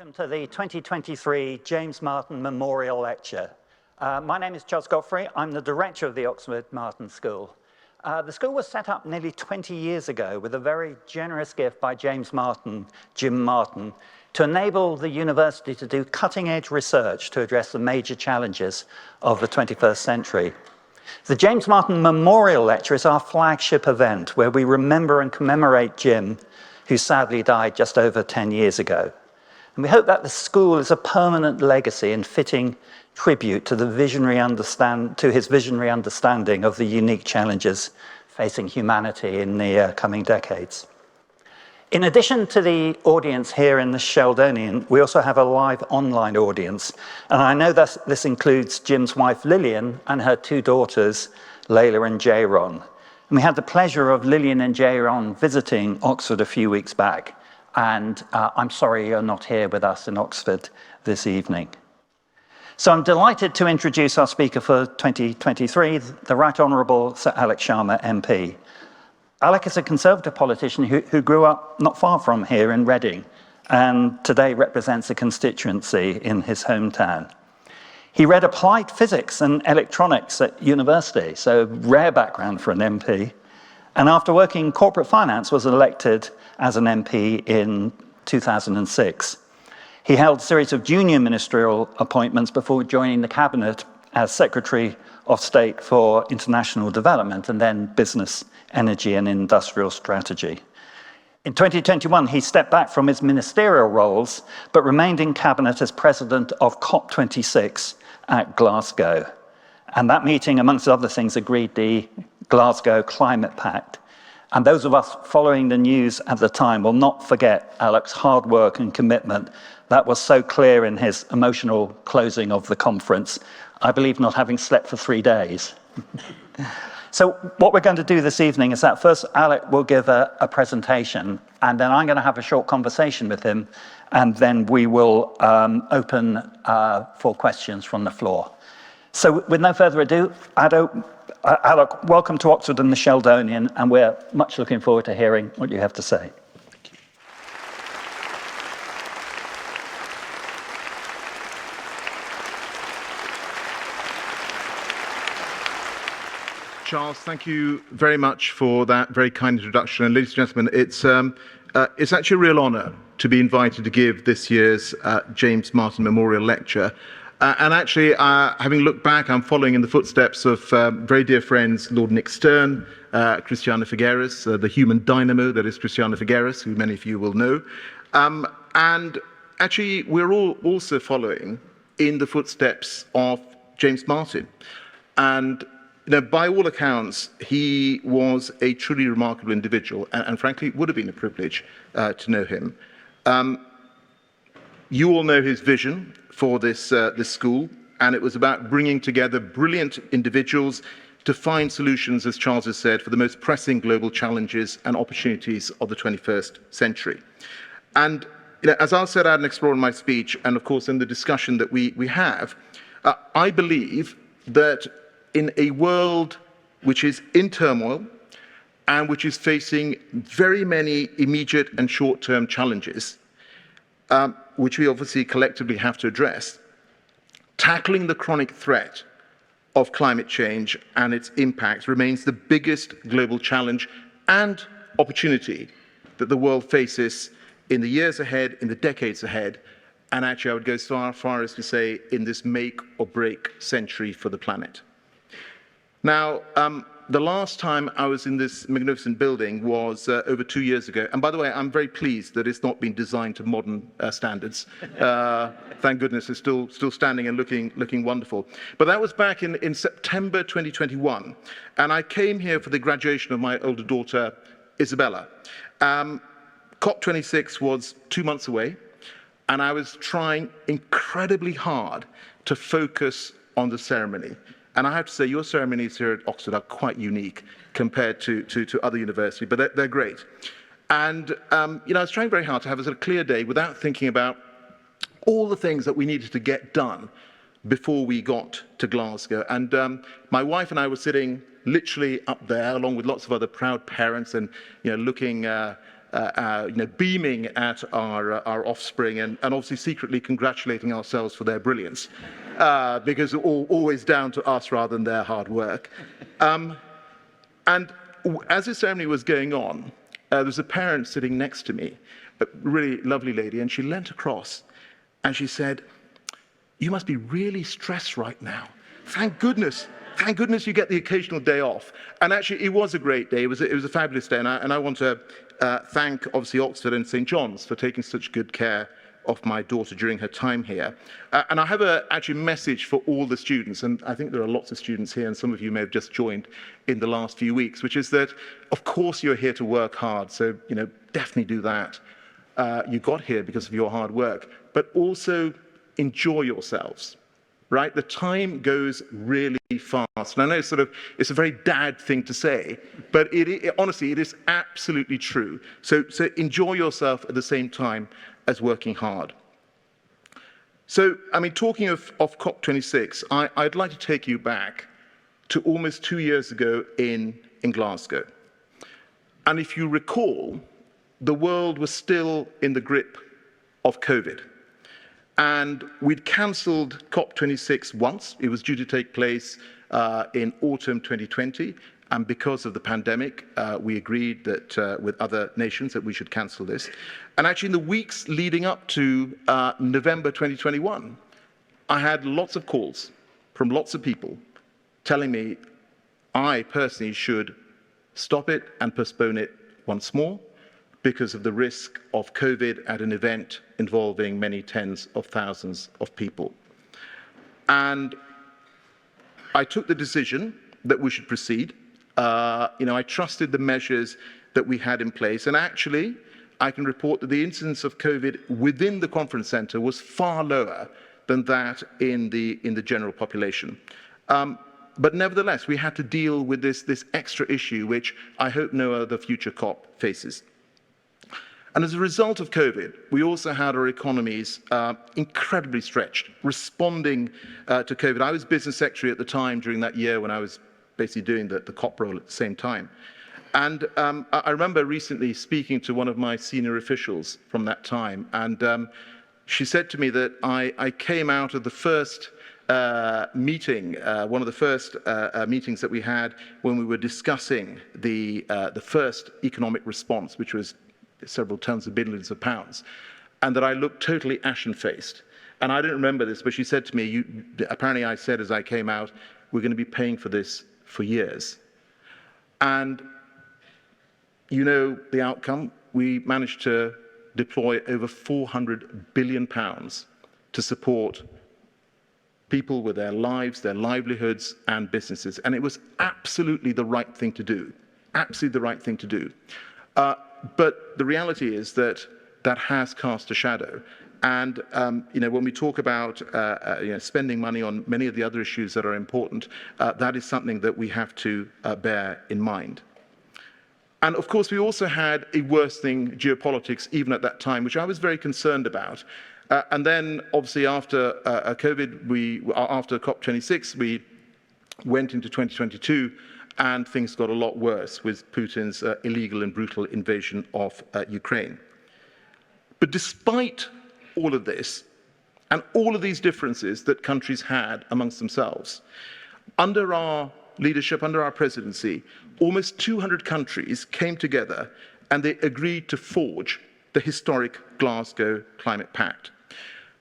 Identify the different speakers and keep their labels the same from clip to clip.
Speaker 1: Welcome to the 2023 James Martin Memorial Lecture. My name is Charles Godfray. I'm the director of the Oxford Martin School. The school was set up nearly 20 years ago with a very generous gift by James Martin, Jim Martin, to enable the university to do cutting-edge research to address the major challenges of the 21st century. The James Martin Memorial Lecture is our flagship event where we remember and commemorate Jim, who sadly died just over 10 years ago. And we hope that the school is a permanent legacy and fitting tribute to his visionary understanding of the unique challenges facing humanity in the coming decades. In addition to the audience here in the Sheldonian, we also have a live online audience. And I know that this includes Jim's wife Lillian and her two daughters, Layla and Jayron. And we had the pleasure of Lillian and Jayron visiting Oxford a few weeks back. And I'm sorry you're not here with us in Oxford this evening. So I'm delighted to introduce our speaker for 2023, the Right Honourable Sir Alok Sharma MP. Alok is a Conservative politician who grew up not far from here in Reading and today represents a constituency in his hometown. He read applied physics and electronics at university, so rare background for an MP. And after working in corporate finance, was elected as an MP in 2006. He held a series of junior ministerial appointments before joining the cabinet as Secretary of State for International Development and then Business, Energy and Industrial Strategy. In 2021, he stepped back from his ministerial roles, but remained in cabinet as president of COP26 at Glasgow. And that meeting, amongst other things, agreed the Glasgow Climate Pact. And those of us following the news at the time will not forget Alok's hard work and commitment. That was so clear in his emotional closing of the conference, I believe not having slept for 3 days. So what we're going to do this evening is that first Alok will give a presentation, and then I'm going to have a short conversation with him, and then we will open for questions from the floor. So with no further ado, Alok, welcome to Oxford and the Sheldonian, and we're much looking forward to hearing what you have to say. Thank you.
Speaker 2: Charles, thank you very much for that very kind introduction. And ladies and gentlemen, it's actually a real honour to be invited to give this year's James Martin Memorial Lecture. And actually, having looked back, I'm following in the footsteps of very dear friends, Lord Nick Stern, Christiana Figueres, the human dynamo that is Christiana Figueres, who many of you will know. And actually, we're all also following in the footsteps of James Martin. And by all accounts, he was a truly remarkable individual, and frankly, it would have been a privilege to know him. You all know his vision for this school, and it was about bringing together brilliant individuals to find solutions, as Charles has said, for the most pressing global challenges and opportunities of the 21st century. And as I'll set out and explore in my speech, and of course in the discussion that we have, I believe that in a world which is in turmoil and which is facing very many immediate and short-term challenges, which we obviously collectively have to address, tackling the chronic threat of climate change and its impacts remains the biggest global challenge and opportunity that the world faces in the years ahead, in the decades ahead, and actually I would go so far as to say in this make or break century for the planet. Now, the last time I was in this magnificent building was over 2 years ago. And by the way, I'm very pleased that it's not been designed to modern standards. Thank goodness it's still standing and looking wonderful. But that was back in September 2021. And I came here for the graduation of my older daughter, Isabella. COP26 was 2 months away. And I was trying incredibly hard to focus on the ceremony. And I have to say, your ceremonies here at Oxford are quite unique compared to other universities, but they're great. And I was trying very hard to have a sort of clear day without thinking about all the things that we needed to get done before we got to Glasgow. And my wife and I were sitting literally up there, along with lots of other proud parents, and looking beaming at our offspring and obviously secretly congratulating ourselves for their brilliance, because it's always down to us rather than their hard work. And as the ceremony was going on, there was a parent sitting next to me, a really lovely lady, and she leant across and she said, "You must be really stressed right now. Thank goodness you get the occasional day off." And actually, it was a great day. It was a fabulous day. And I want to thank, obviously, Oxford and St. John's for taking such good care of my daughter during her time here. And I have actually a message for all the students, and I think there are lots of students here, and some of you may have just joined in the last few weeks, which is that, of course, you're here to work hard, so definitely do that. You got here because of your hard work, but also enjoy yourselves, right? The time goes really fast. And I know it's a very dad thing to say, but honestly, it is absolutely true. So enjoy yourself at the same time as working hard. So, talking of COP26, I'd like to take you back to almost 2 years ago in Glasgow. And if you recall, the world was still in the grip of COVID. And we'd cancelled COP26 once. It was due to take place in autumn 2020. And because of the pandemic, we agreed that with other nations that we should cancel this. And actually, in the weeks leading up to November 2021, I had lots of calls from lots of people telling me I personally should stop it and postpone it once more because of the risk of COVID at an event involving many tens of thousands of people. And I took the decision that we should proceed. I trusted the measures that we had in place, and actually, I can report that the incidence of COVID within the conference centre was far lower than that in the general population. But nevertheless, we had to deal with this extra issue, which I hope no other future COP faces. And as a result of COVID, we also had our economies incredibly stretched, responding to COVID. I was business secretary at the time during that year when I was basically doing the COP role at the same time. And I remember recently speaking to one of my senior officials from that time, and she said to me that I came out of the first meeting, one of the first meetings that we had when we were discussing the first economic response, which was several tens of billions of pounds, and that I looked totally ashen-faced. And I don't remember this, but she said to me, apparently I said as I came out, we're going to be paying for this for years. And you know the outcome. We managed to deploy over £400 billion to support people with their lives, their livelihoods, and businesses. And it was absolutely the right thing to do. Absolutely the right thing to do. But the reality is that that has cast a shadow. And when we talk about spending money on many of the other issues that are important, that is something that we have to bear in mind. And of course, we also had a worsening geopolitics even at that time, which I was very concerned about. And then, obviously, after COVID, after COP26, we went into 2022, and things got a lot worse with Putin's illegal and brutal invasion of Ukraine. But despite all of this, and all of these differences that countries had amongst themselves, under our leadership, under our presidency, almost 200 countries came together and they agreed to forge the historic Glasgow Climate Pact.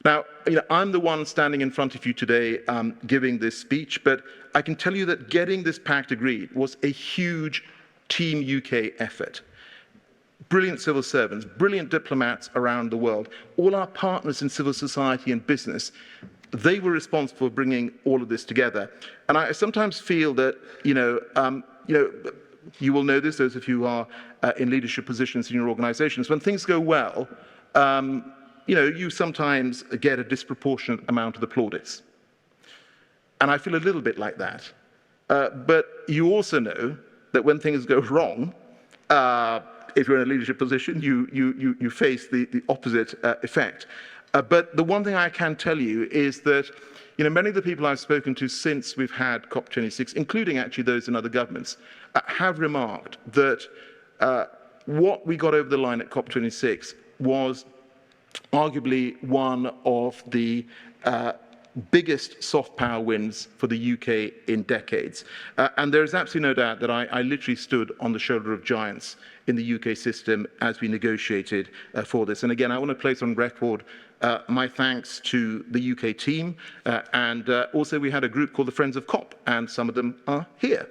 Speaker 2: Now, I'm the one standing in front of you today giving this speech, but I can tell you that getting this pact agreed was a huge Team UK effort. Brilliant civil servants, brilliant diplomats around the world, all our partners in civil society and business, they were responsible for bringing all of this together. And I sometimes feel that, you will know this, those of you who are in leadership positions in your organizations, when things go well, you sometimes get a disproportionate amount of the plaudits. And I feel a little bit like that. But you also know that when things go wrong, if you're in a leadership position, you face the opposite effect. But the one thing I can tell you is that many of the people I've spoken to since we've had COP26, including actually those in other governments, have remarked that what we got over the line at COP26 was arguably one of the biggest soft power wins for the UK in decades. And there is absolutely no doubt that I literally stood on the shoulder of giants in the UK system as we negotiated for this. And again, I want to place on record my thanks to the UK team, and also we had a group called the Friends of COP, and some of them are here.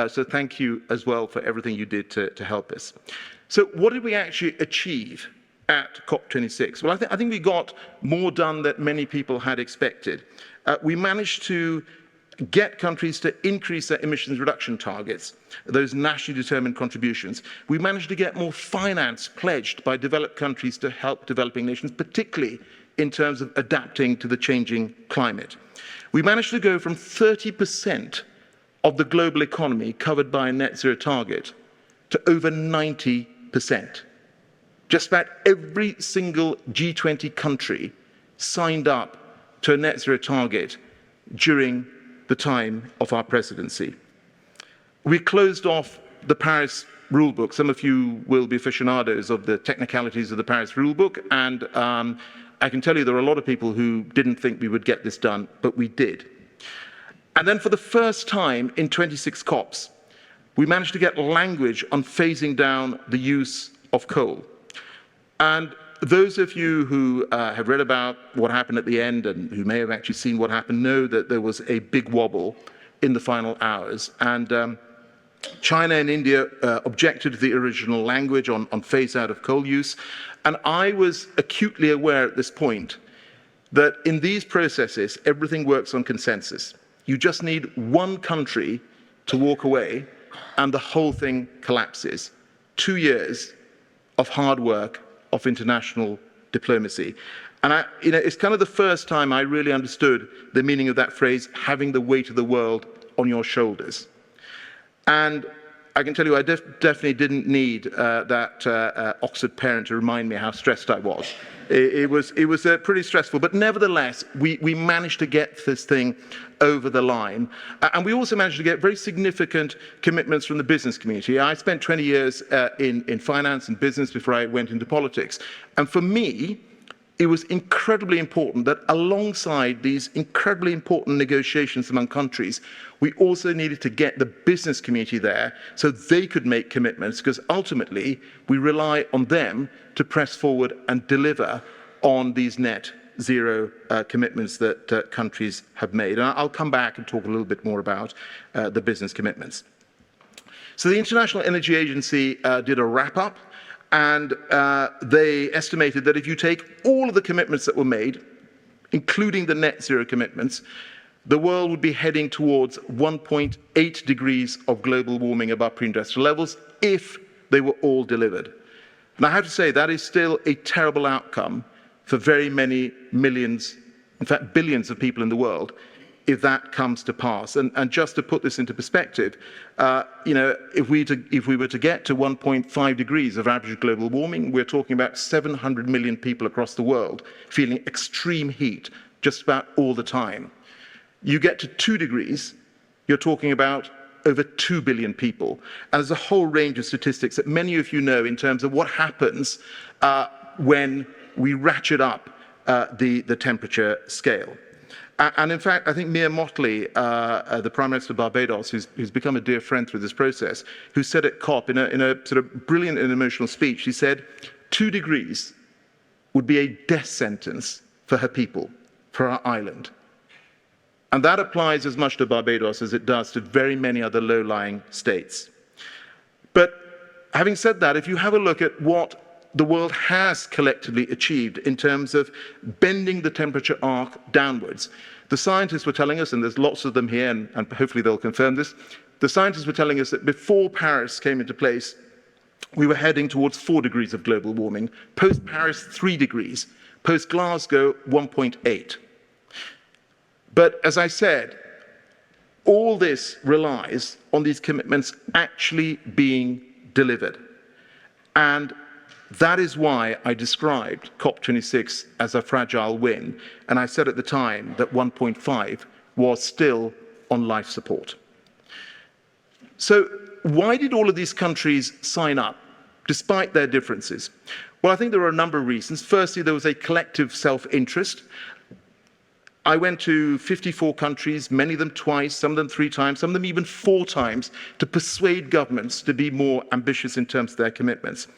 Speaker 2: So thank you as well for everything you did to help us. So what did we actually achieve at COP26? Well, I think we got more done than many people had expected. We managed to get countries to increase their emissions reduction targets, those nationally determined contributions. We managed to get more finance pledged by developed countries to help developing nations, particularly in terms of adapting to the changing climate. We managed to go from 30% of the global economy covered by a net zero target to over 90%. Just about every single G20 country signed up to a net zero target during the time of our presidency. We closed off the Paris rulebook. Some of you will be aficionados of the technicalities of the Paris rulebook, and I can tell you there are a lot of people who didn't think we would get this done, but we did. And then for the first time in 26 COPs, we managed to get language on phasing down the use of coal. And those of you who have read about what happened at the end and who may have actually seen what happened know that there was a big wobble in the final hours. And China and India objected to the original language on phase out of coal use. And I was acutely aware at this point that in these processes, everything works on consensus. You just need one country to walk away and the whole thing collapses. 2 years of hard work, of international diplomacy. And it's kind of the first time I really understood the meaning of that phrase, having the weight of the world on your shoulders. And I can tell you, I definitely didn't need that Oxford parent to remind me how stressed I was. It was pretty stressful, but nevertheless, we managed to get this thing over the line. And we also managed to get very significant commitments from the business community. I spent 20 years in finance and business before I went into politics. And for me, it was incredibly important that alongside these incredibly important negotiations among countries, we also needed to get the business community there so they could make commitments, because ultimately we rely on them to press forward and deliver on these net zero commitments that countries have made. And I'll come back and talk a little bit more about the business commitments. So the International Energy Agency did a wrap-up, and they estimated that if you take all of the commitments that were made, including the net zero commitments, the world would be heading towards 1.8 degrees of global warming above pre-industrial levels if they were all delivered. And I have to say that is still a terrible outcome for very many millions, in fact billions of people in the world, if that comes to pass. And just to put this into perspective, if we were to get to 1.5 degrees of average global warming, we're talking about 700 million people across the world feeling extreme heat just about all the time. You get to 2 degrees, you're talking about over 2 billion people. And there's a whole range of statistics that many of you know in terms of what happens when we ratchet up the temperature scale. And in fact, I think Mia Mottley, the Prime Minister of Barbados, who's become a dear friend through this process, who said at COP in a sort of brilliant and emotional speech, she said, 2 degrees would be a death sentence for her people, for our island. And that applies as much to Barbados as it does to very many other low-lying states. But having said that, if you have a look at what the world has collectively achieved in terms of bending the temperature arc downwards, the scientists were telling us, and there's lots of them here, and hopefully they'll confirm this, the scientists were telling us that before Paris came into place, we were heading towards 4 degrees of global warming, post-Paris 3 degrees, post-Glasgow 1.8. But as I said, all this relies on these commitments actually being delivered. And that is why I described COP26 as a fragile win. And I said at the time that 1.5 was still on life support. So why did all of these countries sign up despite their differences? Well, I think there are a number of reasons. Firstly, there was a collective self-interest. I went to 54 countries, many of them twice, some of them 3 times, some of them even 4 times, to persuade governments to be more ambitious in terms of their commitments.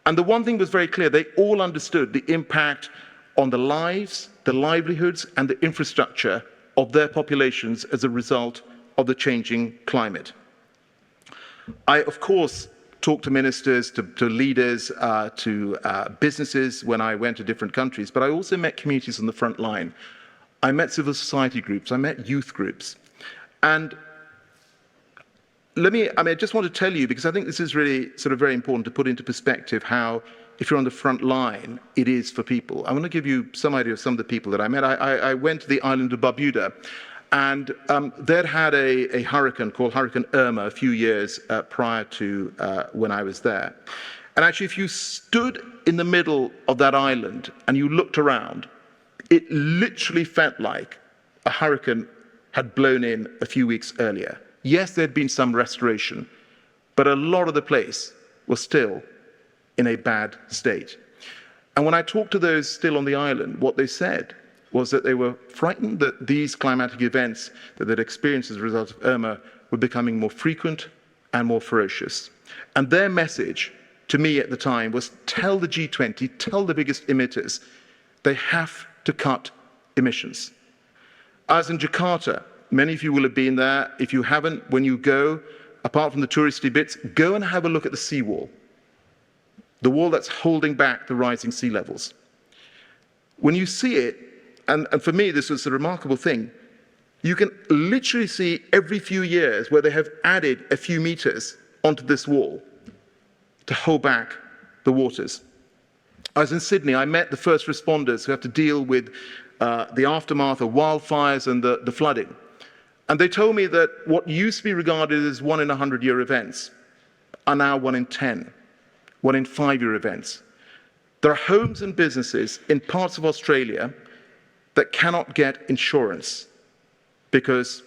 Speaker 2: And the one thing was very clear, they all understood the impact on the lives, the livelihoods, and the infrastructure of their populations as a result of the changing climate. I, of course, talked to ministers, to leaders, to businesses when I went to different countries, but I also met communities on the front line. I met civil society groups, I met youth groups. And I just want to tell you, because I think this is really sort of very important to put into perspective how, if you're on the front line, it is for people. I want to give you some idea of some of the people that I met. I went to the island of Barbuda, and they'd had a hurricane called Hurricane Irma a few years prior to when I was there. And actually, if you stood in the middle of that island and you looked around, it literally felt like a hurricane had blown in a few weeks earlier. Yes, there'd been some restoration, but a lot of the place was still in a bad state. And when I talked to those still on the island, what they said was that they were frightened that these climatic events that they'd experienced as a result of Irma were becoming more frequent and more ferocious. And their message to me at the time was, tell the G20, tell the biggest emitters, they have to cut emissions. I was in Jakarta. Many of you will have been there. If you haven't, when you go, apart from the touristy bits, go and have a look at the seawall. The wall that's holding back the rising sea levels. When you see it, and for me this was a remarkable thing, you can literally see every few years where they have added a few meters onto this wall to hold back the waters. I was in Sydney. I met the first responders who have to deal with the aftermath of wildfires and the flooding. And they told me that what used to be regarded as 1 in 100-year events are now 1 in 10, 1 in 5-year events. There are homes and businesses in parts of Australia that cannot get insurance because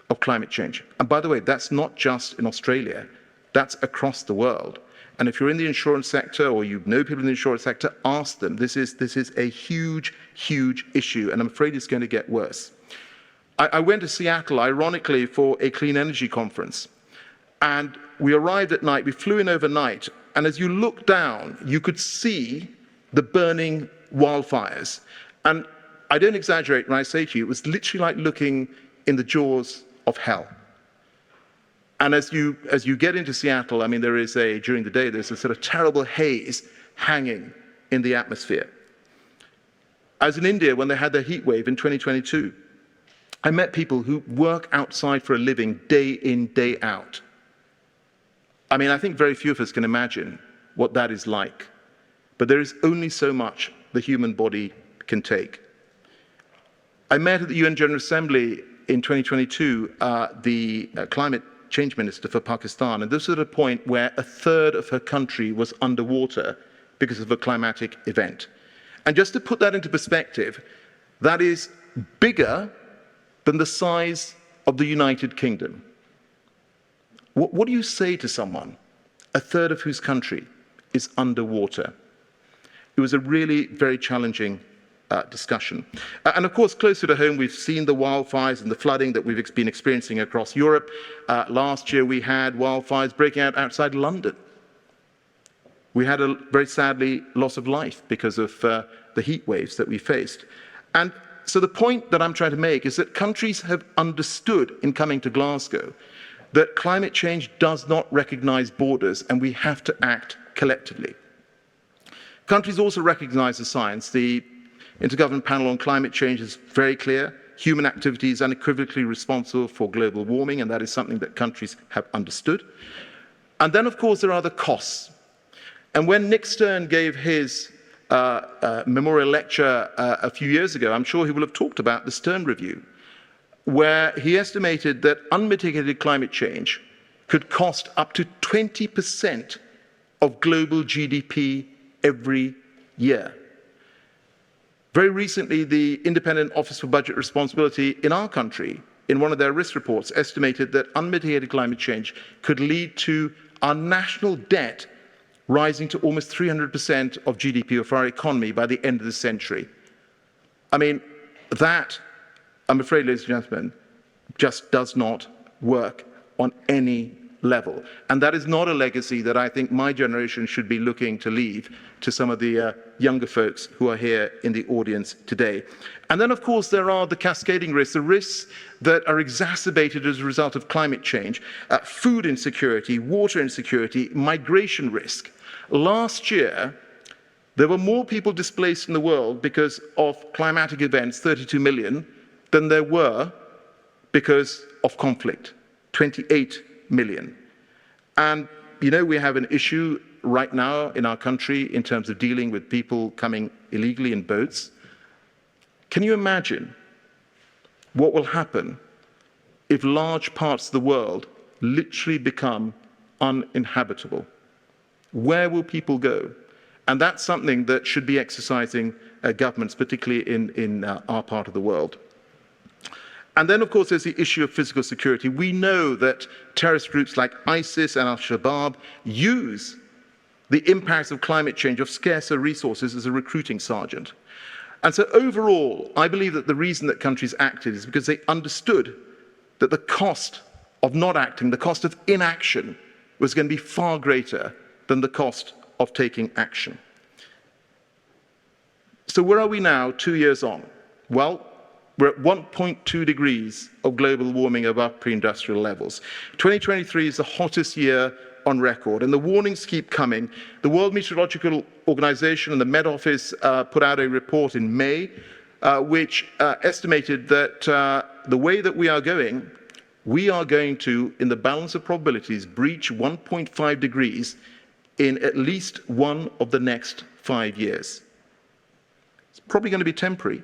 Speaker 2: of climate change. And by the way, that's not just in Australia, that's across the world. And if you're in the insurance sector or you know people in the insurance sector, ask them. This is a huge, huge issue, and I'm afraid it's going to get worse. I went to Seattle, ironically, for a clean energy conference. And we arrived at night, we flew in overnight, and as you look down, you could see the burning wildfires. And I don't exaggerate when I say to you, it was literally like looking in the jaws of hell. And as you get into Seattle, I mean, during the day, there's a sort of terrible haze hanging in the atmosphere. I was in India when they had their heat wave in 2022. I met people who work outside for a living day in, day out. I mean, I think very few of us can imagine what that is like. But there is only so much the human body can take. I met at the UN General Assembly in 2022 the climate change minister for Pakistan, and this was at a point where 1/3 of her country was underwater because of a climatic event. And just to put that into perspective, that is bigger than the size of the United Kingdom. What do you say to someone, 1/3 of whose country is underwater? It was a really very challenging discussion. And of course, closer to home, we've seen the wildfires and the flooding that we've been experiencing across Europe. Last year, we had wildfires breaking out outside London. We had a very sadly loss of life because of the heat waves that we faced. And so the point that I'm trying to make is that countries have understood in coming to Glasgow that climate change does not recognize borders and we have to act collectively. Countries also recognize the science. The Intergovernmental Panel on Climate Change is very clear. Human activity is unequivocally responsible for global warming, and that is something that countries have understood. And then, of course, there are the costs. And when Nick Stern gave his memorial lecture a few years ago, I'm sure he will have talked about the Stern Review, where he estimated that unmitigated climate change could cost up to 20% of global GDP every year. Very recently, the Independent Office for Budget Responsibility in our country, in one of their risk reports, estimated that unmitigated climate change could lead to our national debt rising to almost 300% of GDP of our economy by the end of the century. I mean, that, I'm afraid, ladies and gentlemen, just does not work on any level. And that is not a legacy that I think my generation should be looking to leave to some of the younger folks who are here in the audience today. And then, of course, there are the cascading risks, the risks that are exacerbated as a result of climate change, food insecurity, water insecurity, migration risk. Last year, there were more people displaced in the world because of climatic events, 32 million, than there were because of conflict, 28 million. And, you know, we have an issue right now in our country in terms of dealing with people coming illegally in boats. Can you imagine what will happen if large parts of the world literally become uninhabitable? Where will people go? And that's something that should be exercising governments, particularly in our part of the world. And then, of course, there's the issue of physical security. We know that terrorist groups like ISIS and Al-Shabaab use the impacts of climate change, of scarcer resources, as a recruiting sergeant. And so overall, I believe that the reason that countries acted is because they understood that the cost of not acting, the cost of inaction, was going to be far greater than the cost of taking action. So where are we now, 2 years on? Well, we're at 1.2 degrees of global warming above pre-industrial levels. 2023 is the hottest year on record, and the warnings keep coming. The World Meteorological Organization and the Met Office put out a report in May, which estimated that the way that we are going to, in the balance of probabilities, breach 1.5 degrees in at least one of the next 5 years. It's probably going to be temporary,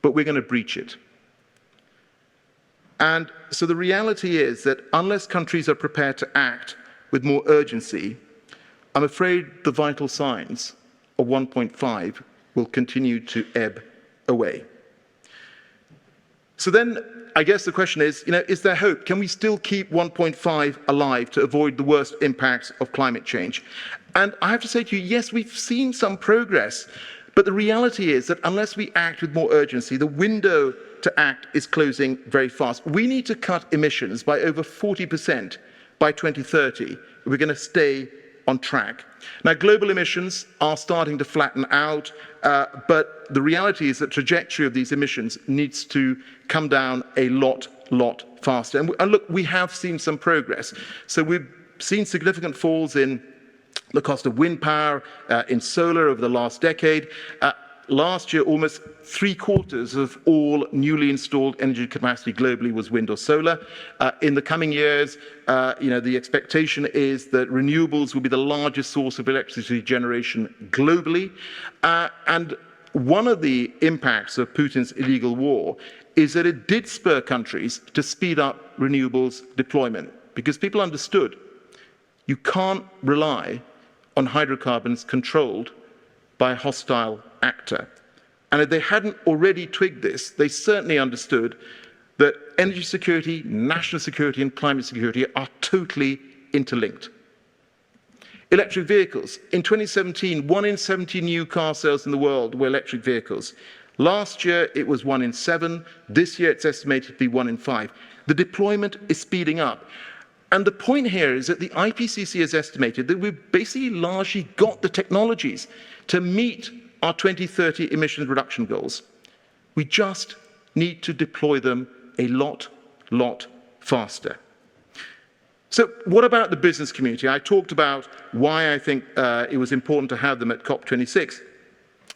Speaker 2: but we're going to breach it. And so the reality is that unless countries are prepared to act with more urgency, I'm afraid the vital signs of 1.5 will continue to ebb away. So then, I guess the question is, is there hope? Can we still keep 1.5 alive to avoid the worst impacts of climate change? And I have to say to you, yes, we've seen some progress, but the reality is that unless we act with more urgency, the window to act is closing very fast. We need to cut emissions by over 40% by 2030 if we're going to stay on track. Now, global emissions are starting to flatten out, but the reality is that the trajectory of these emissions needs to come down a lot faster. And look, we have seen some progress. So we've seen significant falls in the cost of wind power, in solar over the last decade. Last year, almost 3/4 of all newly installed energy capacity globally was wind or solar. In the coming years, the expectation is that renewables will be the largest source of electricity generation globally. And one of the impacts of Putin's illegal war is that it did spur countries to speed up renewables deployment, because people understood you can't rely on hydrocarbons controlled by a hostile actor. And if they hadn't already twigged this, they certainly understood that energy security, national security, and climate security are totally interlinked. Electric vehicles. In 2017, 1 in 70 new car sales in the world were electric vehicles. Last year, it was 1 in 7. This year, it's estimated to be 1 in 5. The deployment is speeding up. And the point here is that the IPCC has estimated that we've basically largely got the technologies to meet our 2030 emissions reduction goals. We just need to deploy them a lot faster. So what about the business community? I talked about why I think it was important to have them at COP26.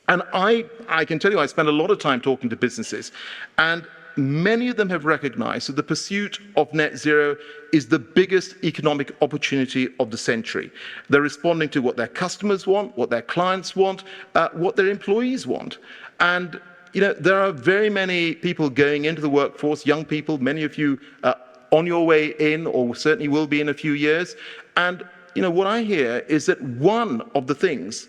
Speaker 2: And I can tell you, I spent a lot of time talking to businesses, and many of them have recognized that the pursuit of net zero is the biggest economic opportunity of the century. They're responding to what their customers want, what their clients want, what their employees want. And there are very many people going into the workforce, young people, many of you on your way in, or certainly will be in a few years. And what I hear is that one of the things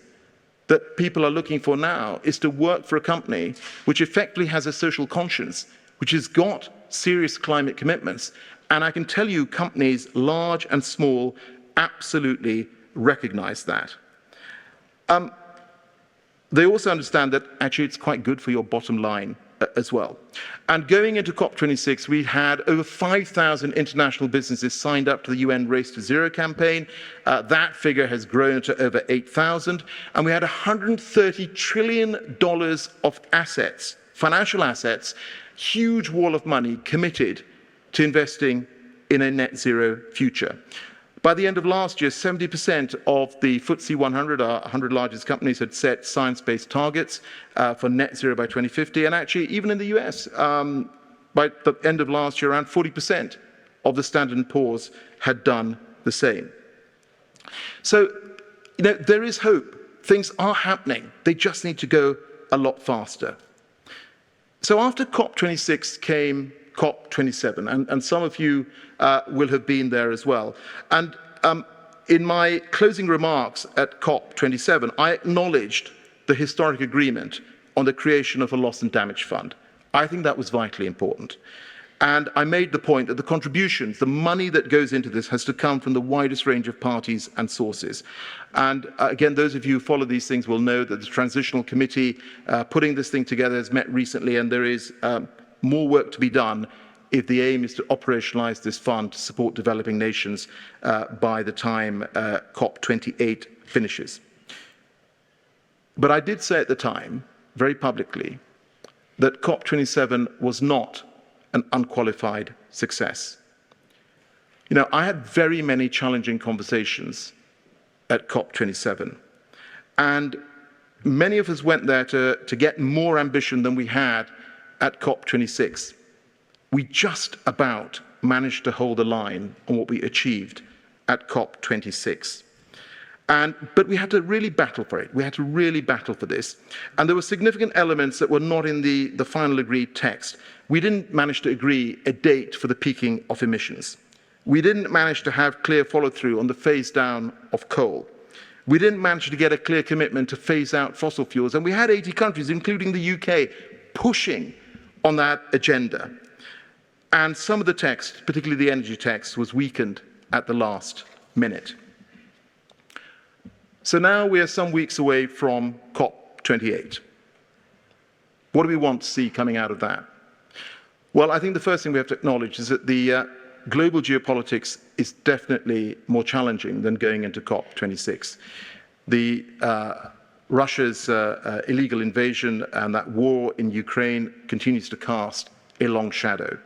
Speaker 2: that people are looking for now is to work for a company which effectively has a social conscience, which has got serious climate commitments. And I can tell you companies, large and small, absolutely recognize that. They also understand that actually it's quite good for your bottom line as well. And going into COP26, we had over 5,000 international businesses signed up to the UN Race to Zero campaign. That figure has grown to over 8,000. And we had $130 trillion of assets, financial assets, huge wall of money committed to investing in a net zero future. By the end of last year, 70% of the FTSE 100, our 100 largest companies, had set science-based targets for net zero by 2050. And actually, even in the US, by the end of last year, around 40% of the Standard & Poor's had done the same. So, there is hope. Things are happening. They just need to go a lot faster. So after COP26 came COP27, and some of you will have been there as well. And in my closing remarks at COP27, I acknowledged the historic agreement on the creation of a loss and damage fund. I think that was vitally important. And I made the point that the contributions, the money that goes into this, has to come from the widest range of parties and sources. And again, those of you who follow these things will know that the Transitional Committee putting this thing together has met recently, and there is more work to be done if the aim is to operationalize this fund to support developing nations by the time COP28 finishes. But I did say at the time, very publicly, that COP27 was not an unqualified success. I had very many challenging conversations at COP27, and many of us went there to get more ambition than we had at COP26. We just about managed to hold the line on what we achieved at COP26. But we had to really battle for it. We had to really battle for this. And there were significant elements that were not in the final agreed text. We didn't manage to agree a date for the peaking of emissions. We didn't manage to have clear follow-through on the phase down of coal. We didn't manage to get a clear commitment to phase out fossil fuels. And we had 80 countries, including the UK, pushing on that agenda. And some of the text, particularly the energy text, was weakened at the last minute. So now we are some weeks away from COP28. What do we want to see coming out of that? Well, I think the first thing we have to acknowledge is that the global geopolitics is definitely more challenging than going into COP26. Russia's illegal invasion and that war in Ukraine continues to cast a long shadow.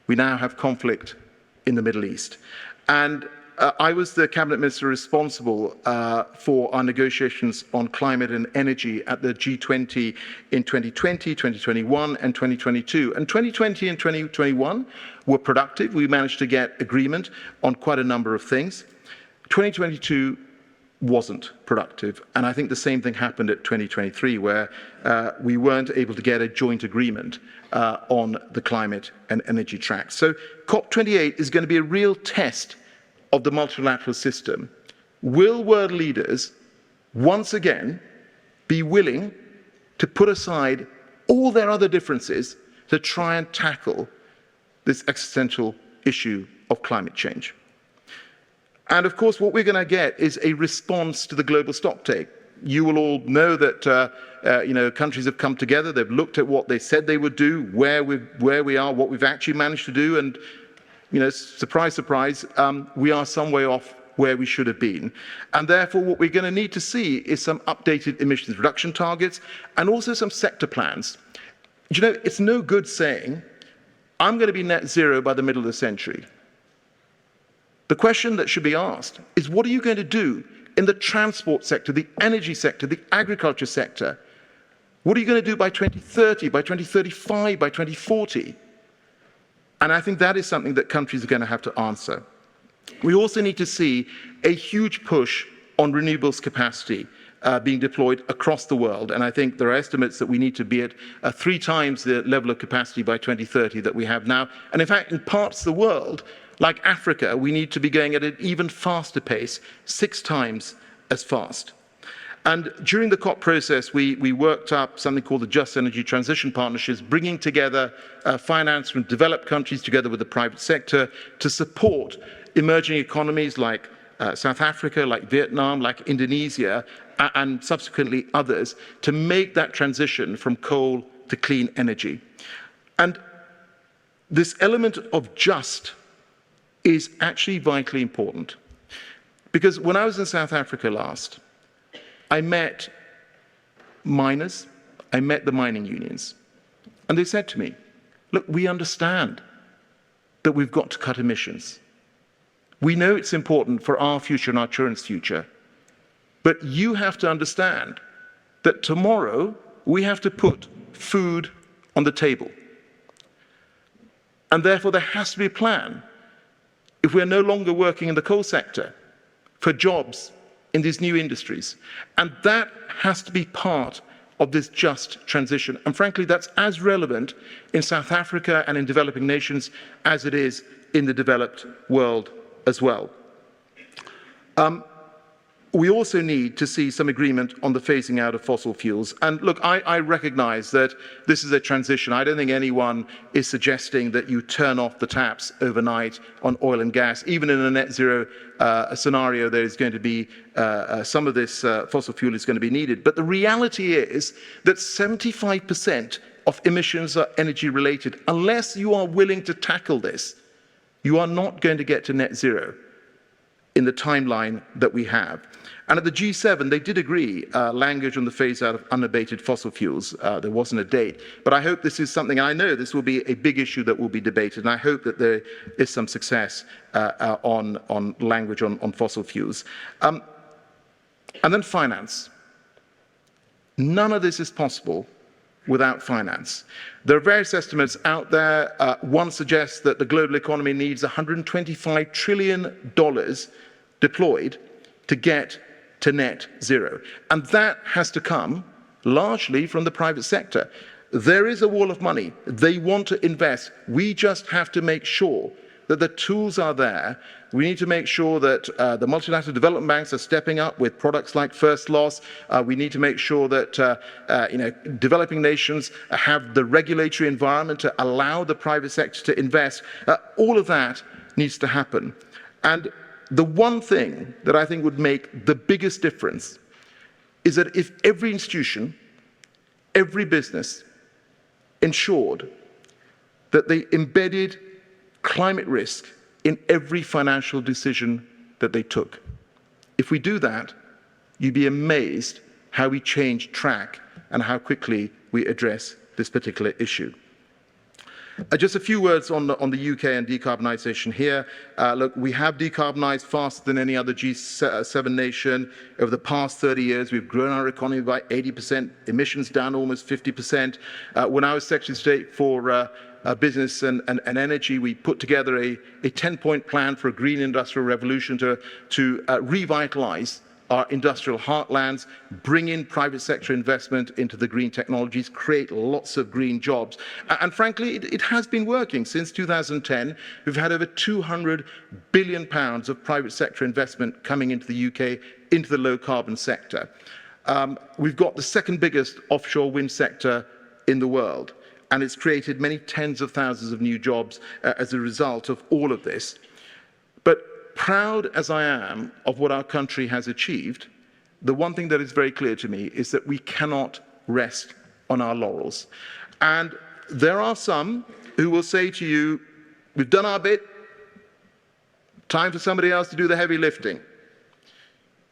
Speaker 2: We now have conflict in the Middle East. And I was the cabinet minister responsible for our negotiations on climate and energy at the G20 in 2020, 2021, and 2022. And 2020 and 2021 were productive. We managed to get agreement on quite a number of things. 2022 wasn't productive. And I think the same thing happened at 2023, where we weren't able to get a joint agreement on the climate and energy track. So COP28 is going to be a real test of the multilateral system. Will world leaders once again be willing to put aside all their other differences to try and tackle this existential issue of climate change? And of course, what we're going to get is a response to the global stocktake. You will all know that countries have come together. They've looked at what they said they would do, where we are, what we've actually managed to do, and surprise, surprise, we are some way off where we should have been. And therefore, what we're going to need to see is some updated emissions reduction targets and also some sector plans. It's no good saying, I'm going to be net zero by the middle of the century. The question that should be asked is, what are you going to do in the transport sector, the energy sector, the agriculture sector? What are you going to do by 2030, by 2035, by 2040? And I think that is something that countries are going to have to answer. We also need to see a huge push on renewables capacity being deployed across the world. And I think there are estimates that we need to be at 3 times the level of capacity by 2030 that we have now. And in fact, in parts of the world, like Africa, we need to be going at an even faster pace, 6 times as fast. And during the COP process, we worked up something called the Just Energy Transition Partnerships, bringing together finance from developed countries together with the private sector to support emerging economies like South Africa, like Vietnam, like Indonesia, and subsequently others, to make that transition from coal to clean energy. And this element of just is actually vitally important. Because when I was in South Africa last, I met miners, I met the mining unions, and they said to me, look, we understand that we've got to cut emissions. We know it's important for our future and our children's future, but you have to understand that tomorrow we have to put food on the table. And therefore there has to be a plan, if we're no longer working in the coal sector, for jobs in these new industries. And that has to be part of this just transition. And frankly, that's as relevant in South Africa and in developing nations as it is in the developed world as well. We also need to see some agreement on the phasing out of fossil fuels. And look, I recognize that this is a transition. I don't think anyone is suggesting that you turn off the taps overnight on oil and gas. Even in a net zero scenario, there is going to be some of this fossil fuel is going to be needed. But the reality is that 75% of emissions are energy related. Unless you are willing to tackle this, you are not going to get to net zero in the timeline that we have. And at the G7, they did agree language on the phase out of unabated fossil fuels. There wasn't a date. But I hope this is something, and I know this will be a big issue that will be debated, and I hope that there is some success on language on fossil fuels. And then finance. None of this is possible without finance. There are various estimates out there. One suggests that the global economy needs $125 trillion deployed to get to net zero. And that has to come largely from the private sector. There is a wall of money. They want to invest. We just have to make sure that the tools are there. We need to make sure that the multilateral development banks are stepping up with products like first loss. We need to make sure that developing nations have the regulatory environment to allow the private sector to invest. All of that needs to happen. And the one thing that I think would make the biggest difference is that if every institution, every business ensured that they embedded climate risk in every financial decision that they took. If we do that, you'd be amazed how we change track and how quickly we address this particular issue. Just a few words on the UK and decarbonisation here. Look, we have decarbonised faster than any other G7 nation. Over the past 30 years, we've grown our economy by 80%, emissions down almost 50%. When I was Secretary of State for business and energy, we put together a 10-point plan for a green industrial revolution to revitalise our industrial heartlands, bring in private sector investment into the green technologies, create lots of green jobs. And frankly, it has been working. Since 2010, we've had over £200 billion of private sector investment coming into the UK, into the low carbon sector. We've got the second biggest offshore wind sector in the world, and it's created many tens of thousands of new jobs as a result of all of this. But proud as I am of what our country has achieved, the one thing that is very clear to me is that we cannot rest on our laurels. And there are some who will say to you, we've done our bit, time for somebody else to do the heavy lifting.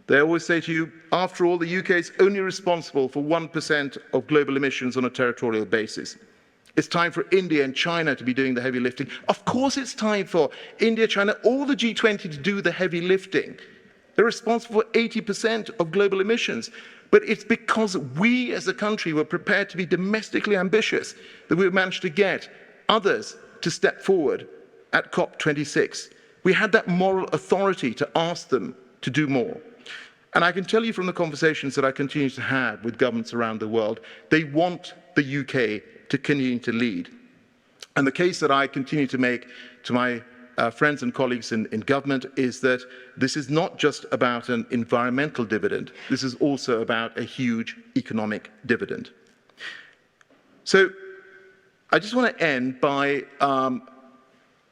Speaker 2: They always say to you, after all, the UK is only responsible for 1% of global emissions on a territorial basis. It's time for India and China to be doing the heavy lifting. Of course it's time for India, China, all the G20 to do the heavy lifting. They're responsible for 80% of global emissions. But it's because we as a country were prepared to be domestically ambitious that we managed to get others to step forward at COP26. We had that moral authority to ask them to do more. And I can tell you from the conversations that I continue to have with governments around the world, they want the UK to continue to lead. And the case that I continue to make to my friends and colleagues in government is that this is not just about an environmental dividend, this is also about a huge economic dividend. So I just want to end by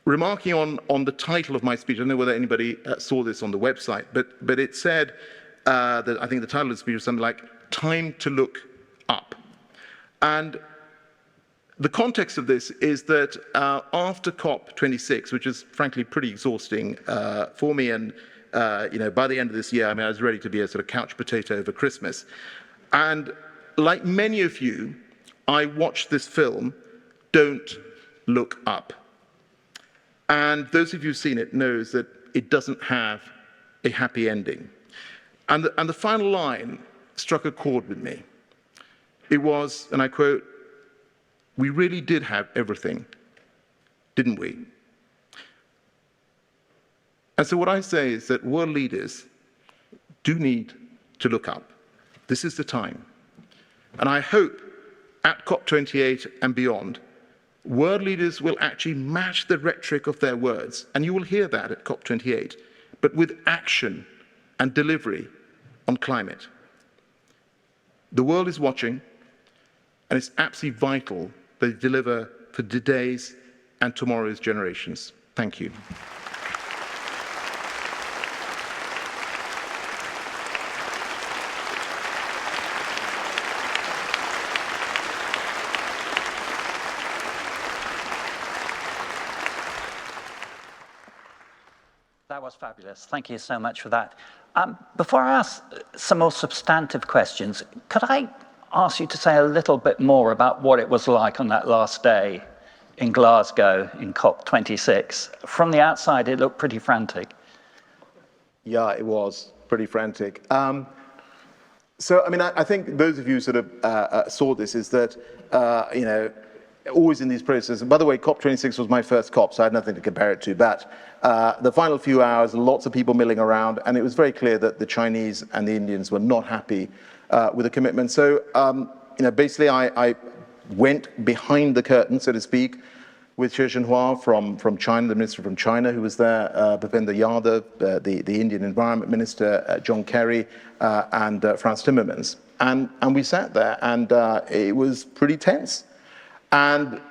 Speaker 2: remarking on the title of my speech. I don't know whether anybody saw this on the website, but it said that I think the title of the speech was something like "Time to Look Up." And the context of this is that after COP26, which is frankly pretty exhausting for me, and by the end of this year, I was ready to be a sort of couch potato over Christmas. And like many of you, I watched this film, Don't Look Up. And those of you who've seen it knows that it doesn't have a happy ending. And the final line struck a chord with me. It was, and I quote, "We really did have everything, didn't we?" And so what I say is that world leaders do need to look up. This is the time. And I hope at COP28 and beyond, world leaders will actually match the rhetoric of their words, and you will hear that at COP28, but with action and delivery on climate. The world is watching, and it's absolutely vital that they deliver for today's and tomorrow's generations. Thank you.
Speaker 1: That was fabulous. Thank you so much for that. Before I ask some more substantive questions, could I ask you to say a little bit more about what it was like on that last day in Glasgow in COP26? From the outside, it looked pretty frantic.
Speaker 3: Yeah, it was pretty frantic. I think those of you who sort of saw this is that, always in these processes, and by the way, COP26 was my first COP, so I had nothing to compare it to, but the final few hours, lots of people milling around, and it was very clear that the Chinese and the Indians were not happy with the commitment. So, basically I went behind the curtain, so to speak, with Xie Zhenhua from China, the minister from China who was there, Bhupender Yadav, the Indian Environment Minister, John Kerry, and Frans Timmermans. And we sat there, and it was pretty tense. And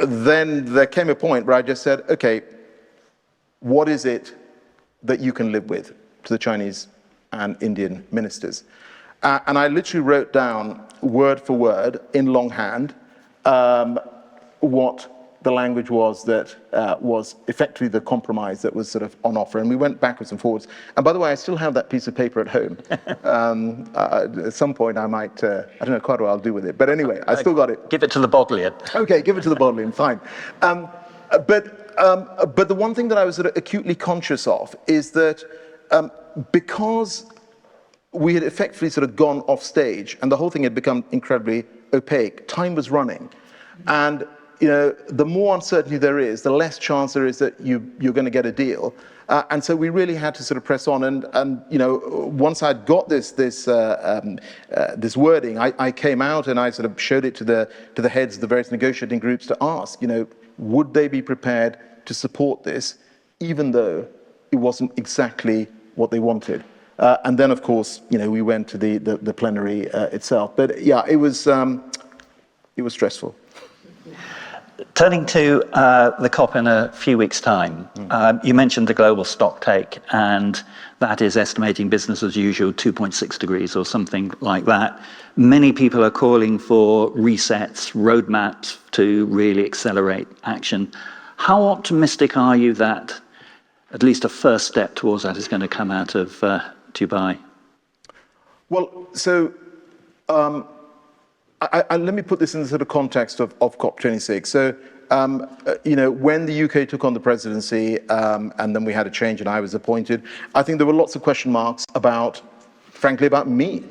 Speaker 3: then there came a point where I just said, okay, what is it that you can live with, to the Chinese and Indian ministers? And I literally wrote down, word for word, in longhand, what the language was that was effectively the compromise that was sort of on offer. And we went backwards and forwards. And by the way, I still have that piece of paper at home. At some point I might, I don't know quite what I'll do with it. But anyway, I still got it.
Speaker 1: Give it to the Bodleian.
Speaker 3: Okay, give it to the Bodleian, fine. But the one thing that I was sort of acutely conscious of is that because we had effectively sort of gone off stage and the whole thing had become incredibly opaque, time was running. And the more uncertainty there is, the less chance there is that you're going to get a deal. And so we really had to sort of press on. And once I'd got this wording, I came out and I sort of showed it to the heads of the various negotiating groups to ask, would they be prepared to support this, even though it wasn't exactly what they wanted. And then, of course, we went to the plenary itself. But yeah, it was stressful.
Speaker 1: Turning to the COP in a few weeks' time, you mentioned the global stocktake, and that is estimating business as usual 2.6 degrees or something like that. Many people are calling for resets, roadmaps to really accelerate action. How optimistic are you that at least a first step towards that is going to come out of Dubai?
Speaker 3: Well, so let me put this in the sort of context of COP26. So, when the UK took on the presidency and then we had a change and I was appointed, I think there were lots of question marks frankly, about me.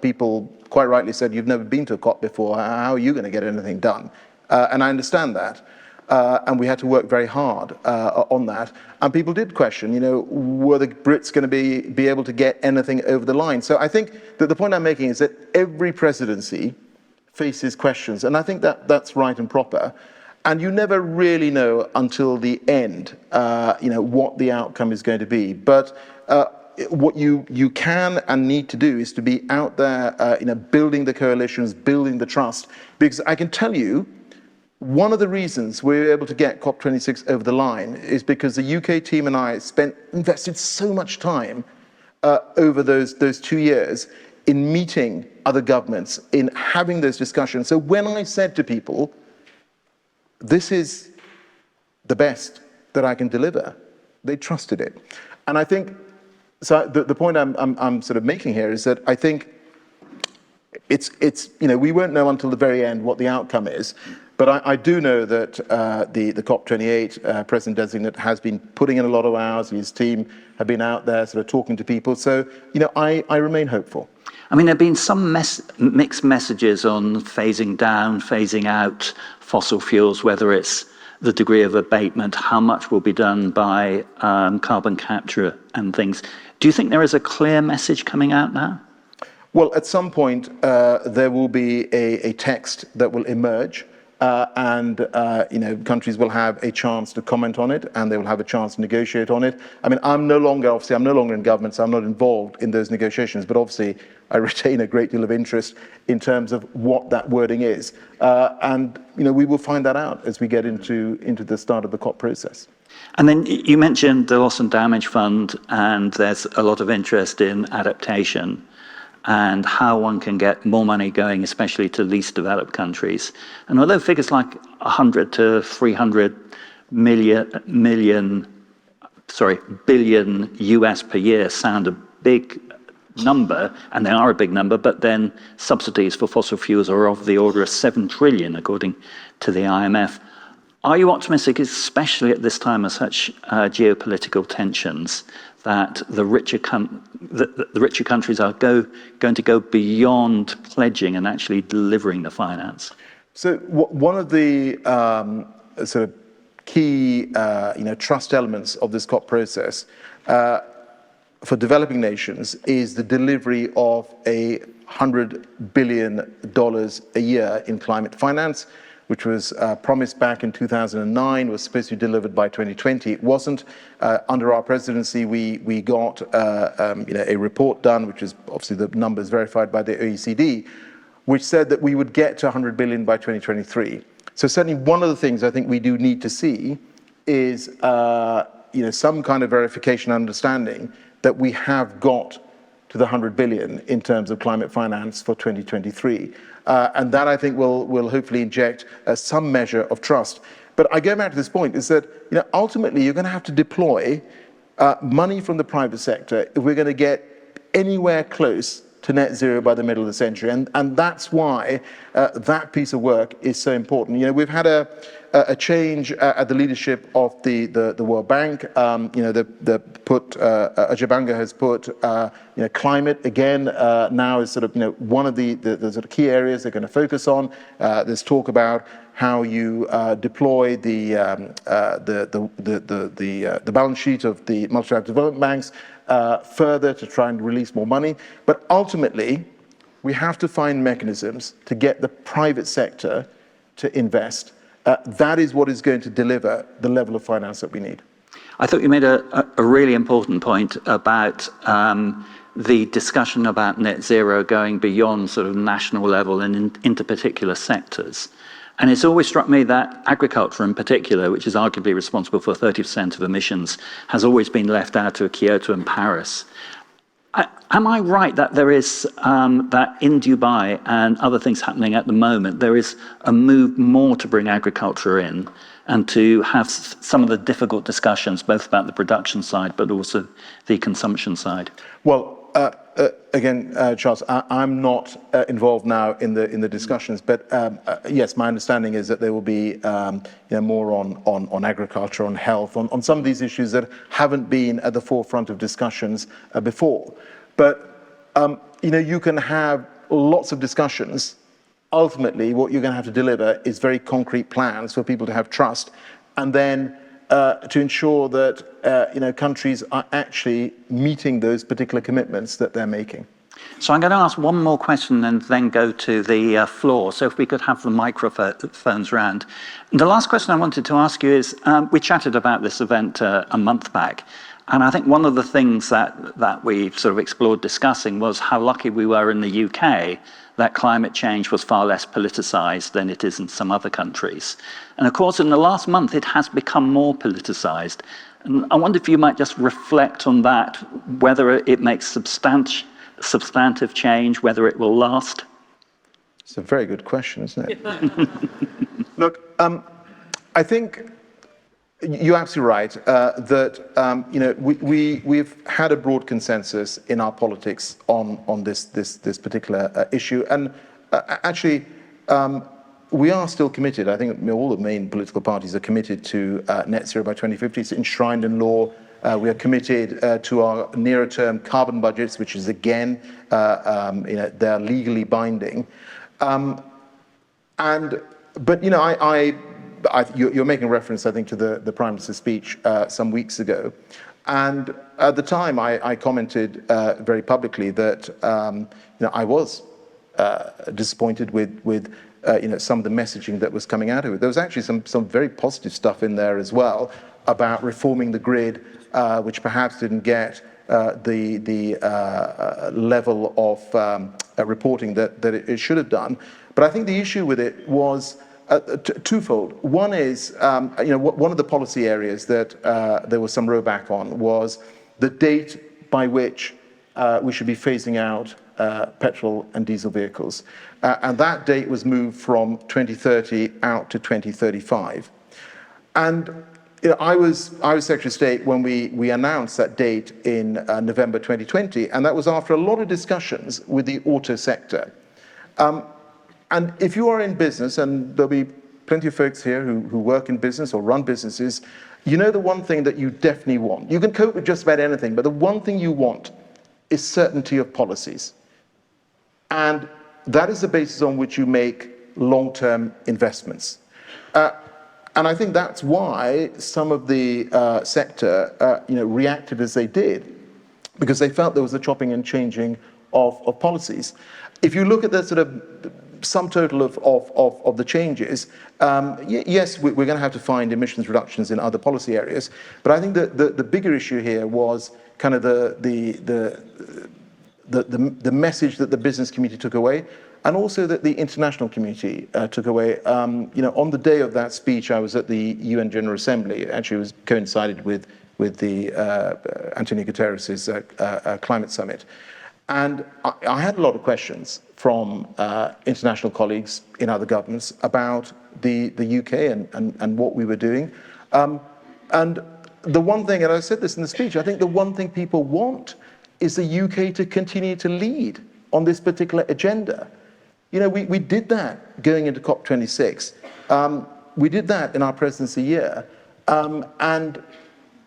Speaker 3: People quite rightly said, you've never been to a COP before, how are you going to get anything done? And I understand that. And we had to work very hard on that. And people did question, were the Brits going to be able to get anything over the line? So I think that the point I'm making is that every presidency faces questions. And I think that's right and proper. And you never really know until the end, what the outcome is going to be. But what you can and need to do is to be out there, building the coalitions, building the trust. Because I can tell you, One of the reasons we were able to get COP26 over the line is because the UK team and I invested so much time over those 2 years in meeting other governments, in having those discussions. So when I said to people, this is the best that I can deliver, they trusted it. And I think, so the point I'm sort of making here is that I think it's we won't know until the very end what the outcome is. But I do know that the COP28 president-designate has been putting in a lot of hours. His team have been out there sort of talking to people. So, I remain hopeful.
Speaker 1: I mean, there have been some mixed messages on phasing down, phasing out fossil fuels, whether it's the degree of abatement, how much will be done by carbon capture and things. Do you think there is a clear message coming out now?
Speaker 3: Well, at some point, there will be a text that will emerge. Countries will have a chance to comment on it, and they will have a chance to negotiate on it. I mean, I'm no longer in government, so I'm not involved in those negotiations, but obviously I retain a great deal of interest in terms of what that wording is. We will find that out as we get into the start of the COP process.
Speaker 1: And then you mentioned the Loss and Damage Fund, and there's a lot of interest in adaptation and how one can get more money going, especially to least developed countries. And although figures like 100 to 300 billion US per year sound a big number, and they are a big number, but then subsidies for fossil fuels are of the order of 7 trillion, according to the IMF. Are you optimistic, especially at this time of such geopolitical tensions, that the richer countries are going to go beyond pledging and actually delivering the finance?
Speaker 3: So one of the sort of key trust elements of this COP process for developing nations is the delivery of $100 billion a year in climate finance, which was promised back in 2009, was supposed to be delivered by 2020. It wasn't. Under our presidency, we got a report done, which is obviously the numbers verified by the OECD, which said that we would get to 100 billion by 2023. So certainly one of the things I think we do need to see is some kind of verification and understanding that we have got to the 100 billion in terms of climate finance for 2023. And that, I think, will hopefully inject some measure of trust. But I go back to this point, is that ultimately you're going to have to deploy money from the private sector if we're going to get anywhere close to net zero by the middle of the century. And that's why that piece of work is so important. We've had a change at the leadership of the World Bank. Ajay Banga has put climate again now is sort of one of the sort of key areas they're going to focus on. There's talk about how you deploy the balance sheet of the multilateral development banks further to try and release more money. But ultimately, we have to find mechanisms to get the private sector to invest. That is what is going to deliver the level of finance that we need.
Speaker 1: I thought you made a really important point about the discussion about net zero going beyond sort of national level and into particular sectors. And it's always struck me that agriculture in particular, which is arguably responsible for 30% of emissions, has always been left out of Kyoto and Paris. Am I right that there is, that in Dubai and other things happening at the moment, there is a move more to bring agriculture in and to have some of the difficult discussions, both about the production side, but also the consumption side? Well,
Speaker 3: again, Charles, I'm not involved now in the discussions, but yes, my understanding is that there will be more on agriculture, on health, on some of these issues that haven't been at the forefront of discussions before. But you can have lots of discussions. Ultimately, what you're going to have to deliver is very concrete plans for people to have trust, and then to ensure that countries are actually meeting those particular commitments that they're making.
Speaker 1: So I'm going to ask one more question and then go to the floor. So if we could have the microphones around. And the last question I wanted to ask you is, we chatted about this event a month back, And I think one of the things that we sort of explored discussing was how lucky we were in the UK that climate change was far less politicized than it is in some other countries. And of course, in the last month, it has become more politicized. And I wonder if you might just reflect on that, whether it makes substantive change, whether it will last.
Speaker 3: It's a very good question, isn't it? Look, I think you're absolutely right that we've had a broad consensus in our politics on this particular issue, and actually we are still committed. I think all the main political parties are committed to net zero by 2050. It's enshrined in law. We are committed to our nearer term carbon budgets, which is again, they're legally binding. You're making reference, I think, to the Prime Minister's speech some weeks ago. And at the time, I commented very publicly that I was disappointed with some of the messaging that was coming out of it. There was actually some very positive stuff in there as well about reforming the grid, which perhaps didn't get the level of reporting that it should have done. But I think the issue with it was twofold. One is, one of the policy areas that there was some rowback on was the date by which we should be phasing out petrol and diesel vehicles. And that date was moved from 2030 out to 2035. And I was Secretary of State when we announced that date in November 2020, and that was after a lot of discussions with the auto sector. And if you are in business, and there'll be plenty of folks here who work in business or run businesses, you know the one thing that you definitely want. You can cope with just about anything, but the one thing you want is certainty of policies. And that is the basis on which you make long-term investments. And I think that's why some of the sector reacted as they did, because they felt there was a chopping and changing of policies. If you look at the sort of sum total of the changes, yes, we're going to have to find emissions reductions in other policy areas, but I think that the bigger issue here was kind of the message that the business community took away, and also that the international community took away. On the day of that speech, I was at the UN General Assembly. It actually was coincided with the Antonio Guterres' climate summit. And I had a lot of questions from international colleagues in other governments about the UK and what we were doing. And the one thing, and I said this in the speech, I think the one thing people want is the UK to continue to lead on this particular agenda. We did that going into COP26. We did that in our presidency year. And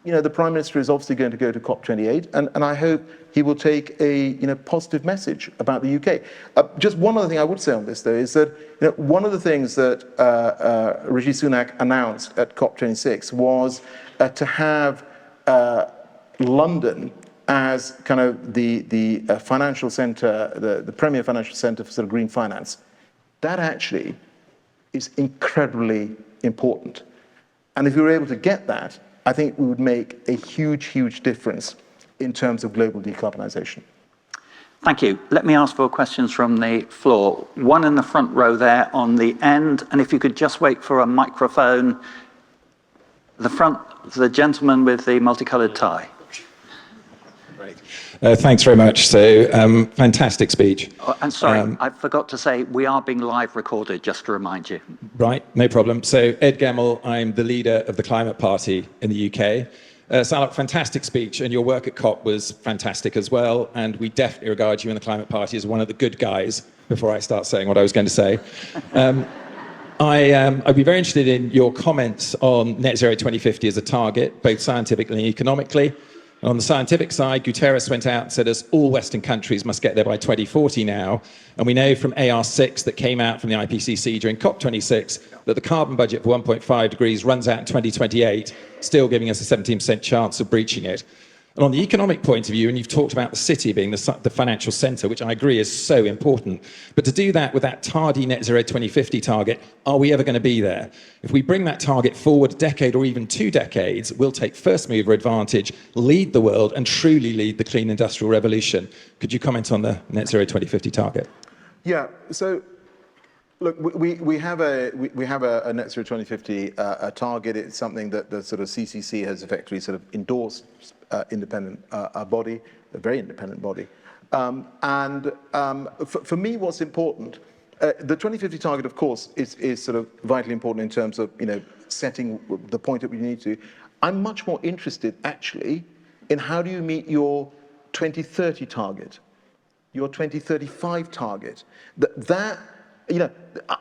Speaker 3: the Prime Minister is obviously going to go to COP28, and I hope he will take a positive message about the UK. Just one other thing I would say on this, though, is that one of the things that Rishi Sunak announced at COP26 was to have London as kind of the financial centre, the premier financial centre for sort of green finance. That actually is incredibly important. And if we were able to get that, I think we would make a huge, huge difference in terms of global decarbonisation.
Speaker 1: Thank you. Let me ask for questions from the floor. One in the front row there on the end, and if you could just wait for a microphone. The gentleman with the multicoloured tie.
Speaker 4: Thanks very much. So, fantastic speech.
Speaker 1: Oh, and sorry, I forgot to say, we are being live recorded, just to remind you.
Speaker 4: Right, no problem. So, Ed Gemmell, I'm the leader of the Climate Party in the UK. Alok, fantastic speech, and your work at COP was fantastic as well, and we definitely regard you in the Climate Party as one of the good guys, before I start saying what I was going to say. I'd be very interested in your comments on net zero 2050 as a target, both scientifically and economically. On the scientific side, Guterres went out and said all Western countries must get there by 2040 now. And we know from AR6 that came out from the IPCC during COP26 that the carbon budget for 1.5 degrees runs out in 2028, still giving us a 17% chance of breaching it. And on the economic point of view, and you've talked about the city being the financial centre, which I agree is so important, but to do that with that tardy net zero 2050 target, are we ever going to be there? If we bring that target forward a decade or even 2 decades, we'll take first mover advantage, lead the world, and truly lead the clean industrial revolution. Could you comment on the net zero 2050 target?
Speaker 3: Yeah, so look, we have a net zero 2050 a target. It's something that the sort of CCC has effectively sort of endorsed, independent body, a very independent body. For me, what's important, the 2050 target, of course, is sort of vitally important in terms of, setting the point that we need to. I'm much more interested, actually, in how do you meet your 2030 target, your 2035 target.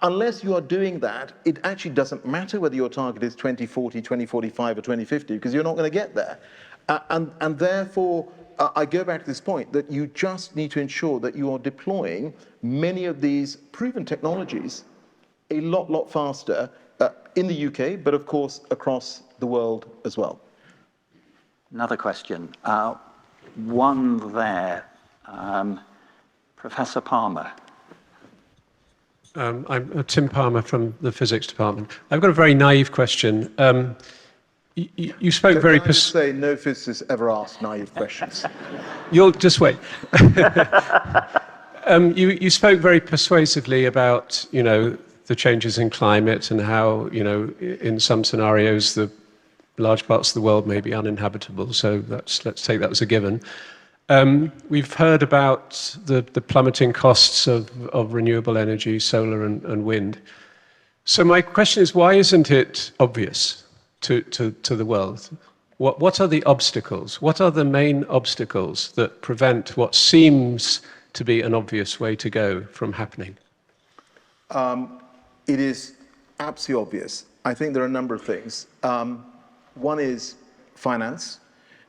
Speaker 3: Unless you are doing that, it actually doesn't matter whether your target is 2040, 2045, or 2050, because you're not going to get there. And therefore, I go back to this point that you just need to ensure that you are deploying many of these proven technologies a lot faster in the UK, but of course across the world as well.
Speaker 1: Another question. One there. Professor Palmer.
Speaker 5: I'm Tim Palmer from the physics department. I've got a very naive question. You spoke very...
Speaker 3: Can I just say no physicists ever ask naive questions?
Speaker 5: You'll just wait. You spoke very persuasively about, the changes in climate and how, in some scenarios, the large parts of the world may be uninhabitable. So let's take that as a given. We've heard about the plummeting costs of renewable energy, solar and wind. So my question is, why isn't it obvious to the world? What are the obstacles? What are the main obstacles that prevent what seems to be an obvious way to go from happening?
Speaker 3: It is absolutely obvious. I think there are a number of things. One is finance.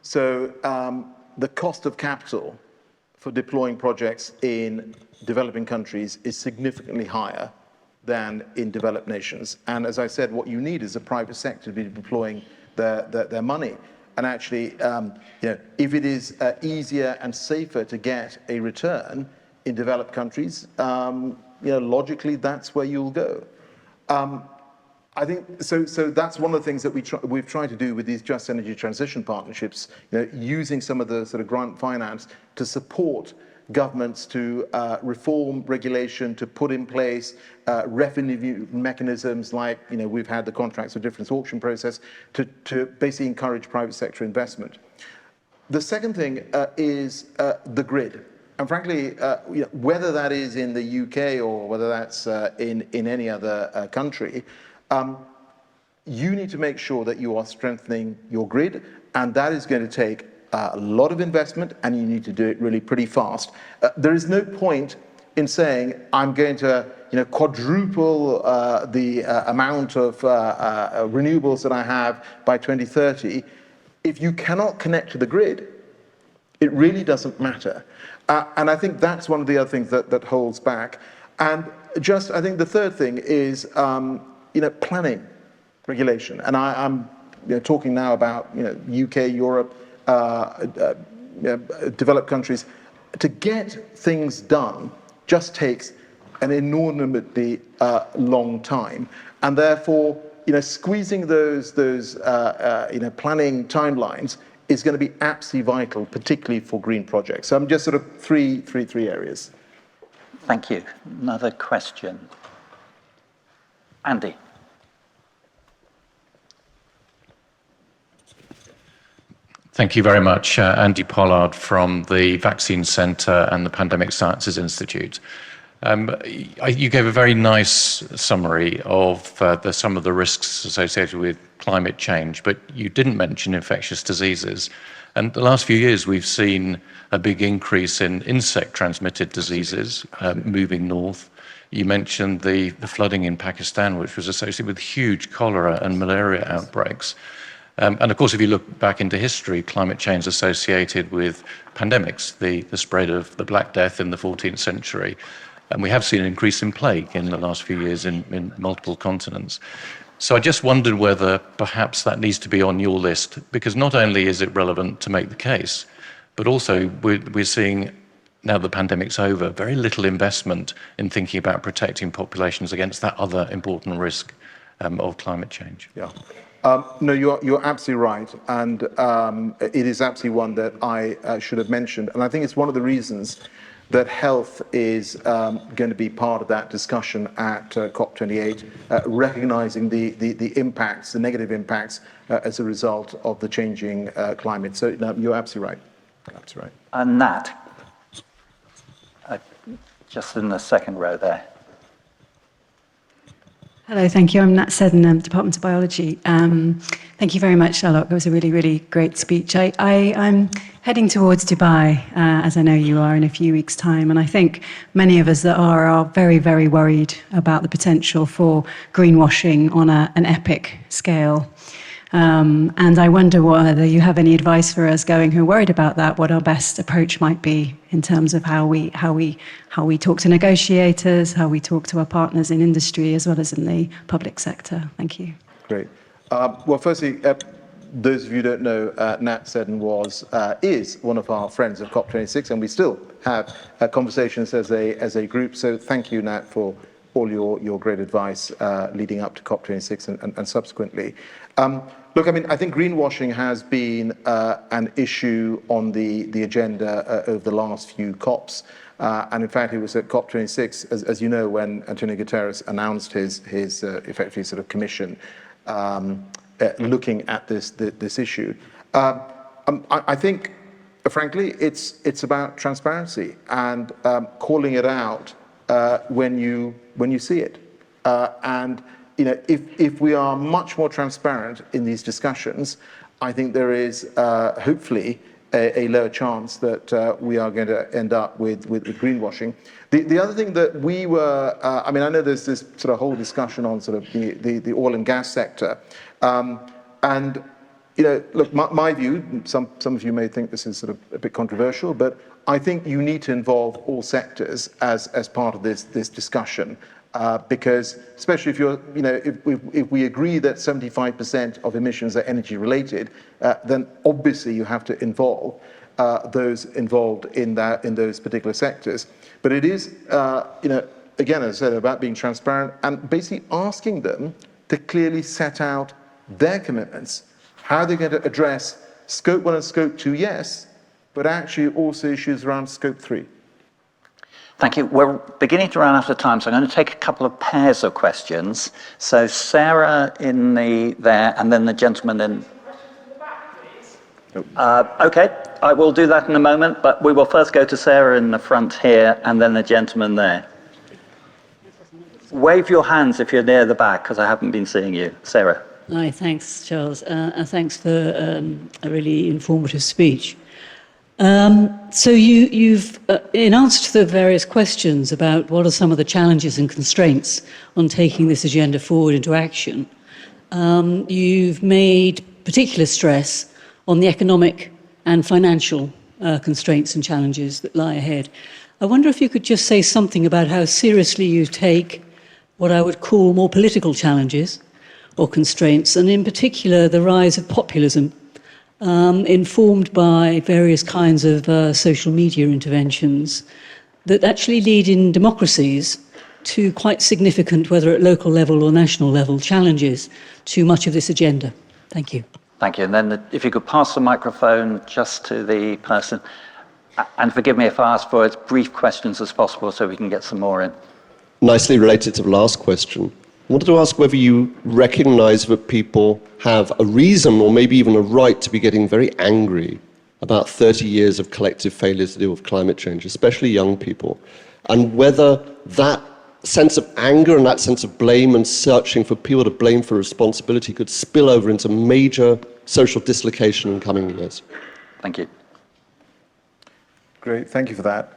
Speaker 3: So the cost of capital for deploying projects in developing countries is significantly higher than in developed nations. And as I said, what you need is a private sector to be deploying their money. And actually, if it is easier and safer to get a return in developed countries, logically, that's where you'll go. I think so that's one of the things that we've tried to do with these just energy transition partnerships, using some of the sort of grant finance to support governments to reform regulation, to put in place revenue mechanisms like, we've had the contracts for difference auction process to basically encourage private sector investment. The second thing is the grid. And frankly, whether that is in the UK or whether that's in any other country, you need to make sure that you are strengthening your grid, and that is going to take a lot of investment, and you need to do it really pretty fast. There is no point in saying, I'm going to quadruple the amount of renewables that I have by 2030. If you cannot connect to the grid, it really doesn't matter. And I think that's one of the other things that holds back. And just, I think the third thing is, planning regulation. And I'm talking now about, UK, Europe, developed countries. To get things done just takes an inordinately long time. And therefore, squeezing those planning timelines is going to be absolutely vital, particularly for green projects. So I'm just sort of three areas.
Speaker 1: Thank you. Another question. Andy.
Speaker 6: Thank you very much. Andy Pollard from the Vaccine Centre and the Pandemic Sciences Institute. You gave a very nice summary of some of the risks associated with climate change, but you didn't mention infectious diseases. And the last few years, we've seen a big increase in insect-transmitted diseases moving north. You mentioned the flooding in Pakistan, which was associated with huge cholera and malaria outbreaks. And of course, if you look back into history, climate change is associated with pandemics, the spread of the Black Death in the 14th century. And we have seen an increase in plague in the last few years in multiple continents. So I just wondered whether perhaps that needs to be on your list, because not only is it relevant to make the case, but also we're seeing, now the pandemic's over, very little investment in thinking about protecting populations against that other important risk of climate change.
Speaker 3: Yeah. No, you're absolutely right. And it is absolutely one that I should have mentioned. And I think it's one of the reasons that health is going to be part of that discussion at COP28, recognizing the impacts, the negative impacts as a result of the changing climate. So no, you're absolutely right. Absolutely right.
Speaker 1: And Nat, just in the second row there.
Speaker 7: Hello, thank you. I'm Nat Seddon, Department of Biology. Thank you very much, Alok. It was a really, really great speech. I'm heading towards Dubai, as I know you are, in a few weeks' time, and I think many of us that are very, very worried about the potential for greenwashing on an epic scale. And I wonder whether you have any advice for us going who are worried about that, what our best approach might be in terms of how we talk to negotiators, how we talk to our partners in industry as well as in the public sector. Thank you.
Speaker 3: Great. Well, firstly, those of you who don't know, Nat Seddon is one of our friends of COP26, and we still have conversations as a group. So thank you, Nat, for all your great advice leading up to COP26 and subsequently. Look, I mean, I think greenwashing has been an issue on the agenda over the last few COPs. And in fact, it was at COP26, as you know, when Antonio Guterres announced his effectively sort of commission looking at this issue. I think, frankly, it's about transparency and calling it out when you see it. And you know, if we are much more transparent in these discussions, I think there is hopefully a lower chance that we are going to end up with greenwashing. The other thing that we were, I mean, I know there's this sort of whole discussion on sort of the oil and gas sector, and you know, look, my view, some of you may think this is sort of a bit controversial, but I think you need to involve all sectors as part of this discussion. Because especially if you're, you know, if we agree that 75% of emissions are energy related, then obviously you have to involve those involved in those particular sectors. But it is, you know, again, as I said, about being transparent and basically asking them to clearly set out their commitments, how they're going to address scope 1 and scope 2, yes, but actually also issues around scope 3.
Speaker 1: Thank you. We're beginning to run out of time, so I'm going to take a couple of pairs of questions. So Sarah there, and then the gentleman in. Okay, I will do that in a moment, but we will first go to Sarah in the front here, and then the gentleman there. Wave your hands if you're near the back, because I haven't been seeing you. Sarah.
Speaker 8: Hi, thanks, Charles, and thanks for a really informative speech. So you've, in answer to the various questions about what are some of the challenges and constraints on taking this agenda forward into action, you've made particular stress on the economic and financial constraints and challenges that lie ahead. I wonder if you could just say something about how seriously you take what I would call more political challenges or constraints, and in particular the rise of populism, informed by various kinds of social media interventions that actually lead in democracies to quite significant, whether at local level or national level, challenges to much of this agenda. Thank you.
Speaker 1: Thank you. And then if you could pass the microphone just to the person, and forgive me if I ask for as brief questions as possible so we can get some more in.
Speaker 9: Nicely related to the last question. I wanted to ask whether you recognize that people have a reason or maybe even a right to be getting very angry about 30 years of collective failures to deal with climate change, especially young people, and whether that sense of anger and that sense of blame and searching for people to blame for responsibility could spill over into major social dislocation in coming years.
Speaker 1: Thank you.
Speaker 3: Great, thank you for that.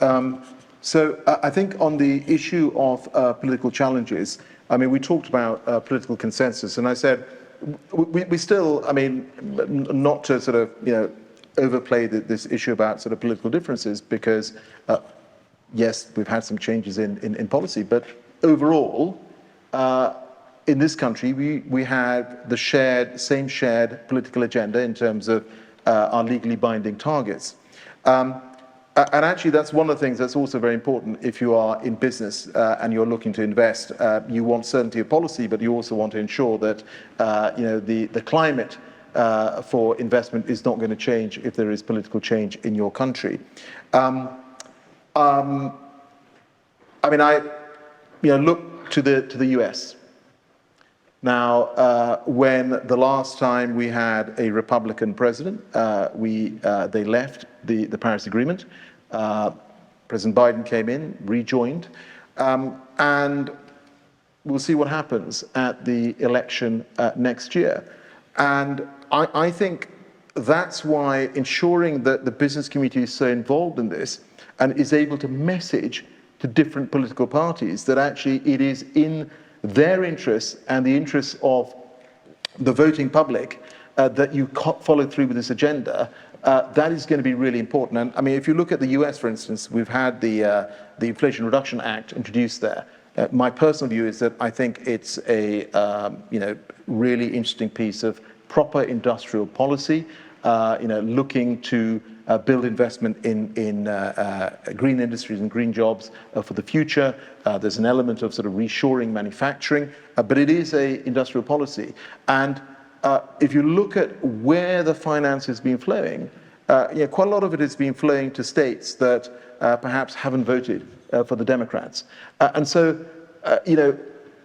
Speaker 3: So I think on the issue of political challenges, I mean, we talked about political consensus, and I said we still, I mean, not to sort of, you know, overplay this issue about sort of political differences, because yes, we've had some changes in policy, but overall, in this country, we have the same shared political agenda in terms of our legally binding targets. And actually, that's one of the things that's also very important if you are in business and you're looking to invest. You want certainty of policy, but you also want to ensure that the climate for investment is not going to change if there is political change in your country. Look to the US. Now, when the last time we had a Republican president, they left the Paris Agreement. President Biden came in, rejoined, and we'll see what happens at the election next year. And I think that's why ensuring that the business community is so involved in this and is able to message to different political parties that actually it is in their interests and the interests of the voting public that you follow through with this agenda, that is going to be really important. And I mean, if you look at the US, for instance, we've had the Inflation Reduction Act introduced there. My personal view is that I think it's a really interesting piece of proper industrial policy, looking to build investment in green industries and green jobs for the future. There's an element of sort of reshoring manufacturing, but it is a industrial policy. And if you look at where the finance has been flowing, quite a lot of it has been flowing to states that perhaps haven't voted for the Democrats. And so,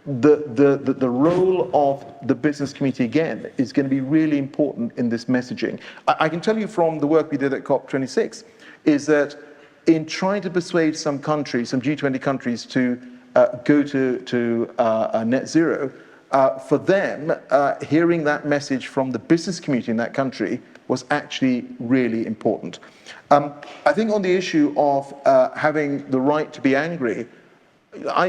Speaker 3: the role of the business community, again, is going to be really important in this messaging. I can tell you from the work we did at COP26, is that in trying to persuade some countries, some G20 countries, to go to net zero, for them, hearing that message from the business community in that country was actually really important. I think on the issue of having the right to be angry, I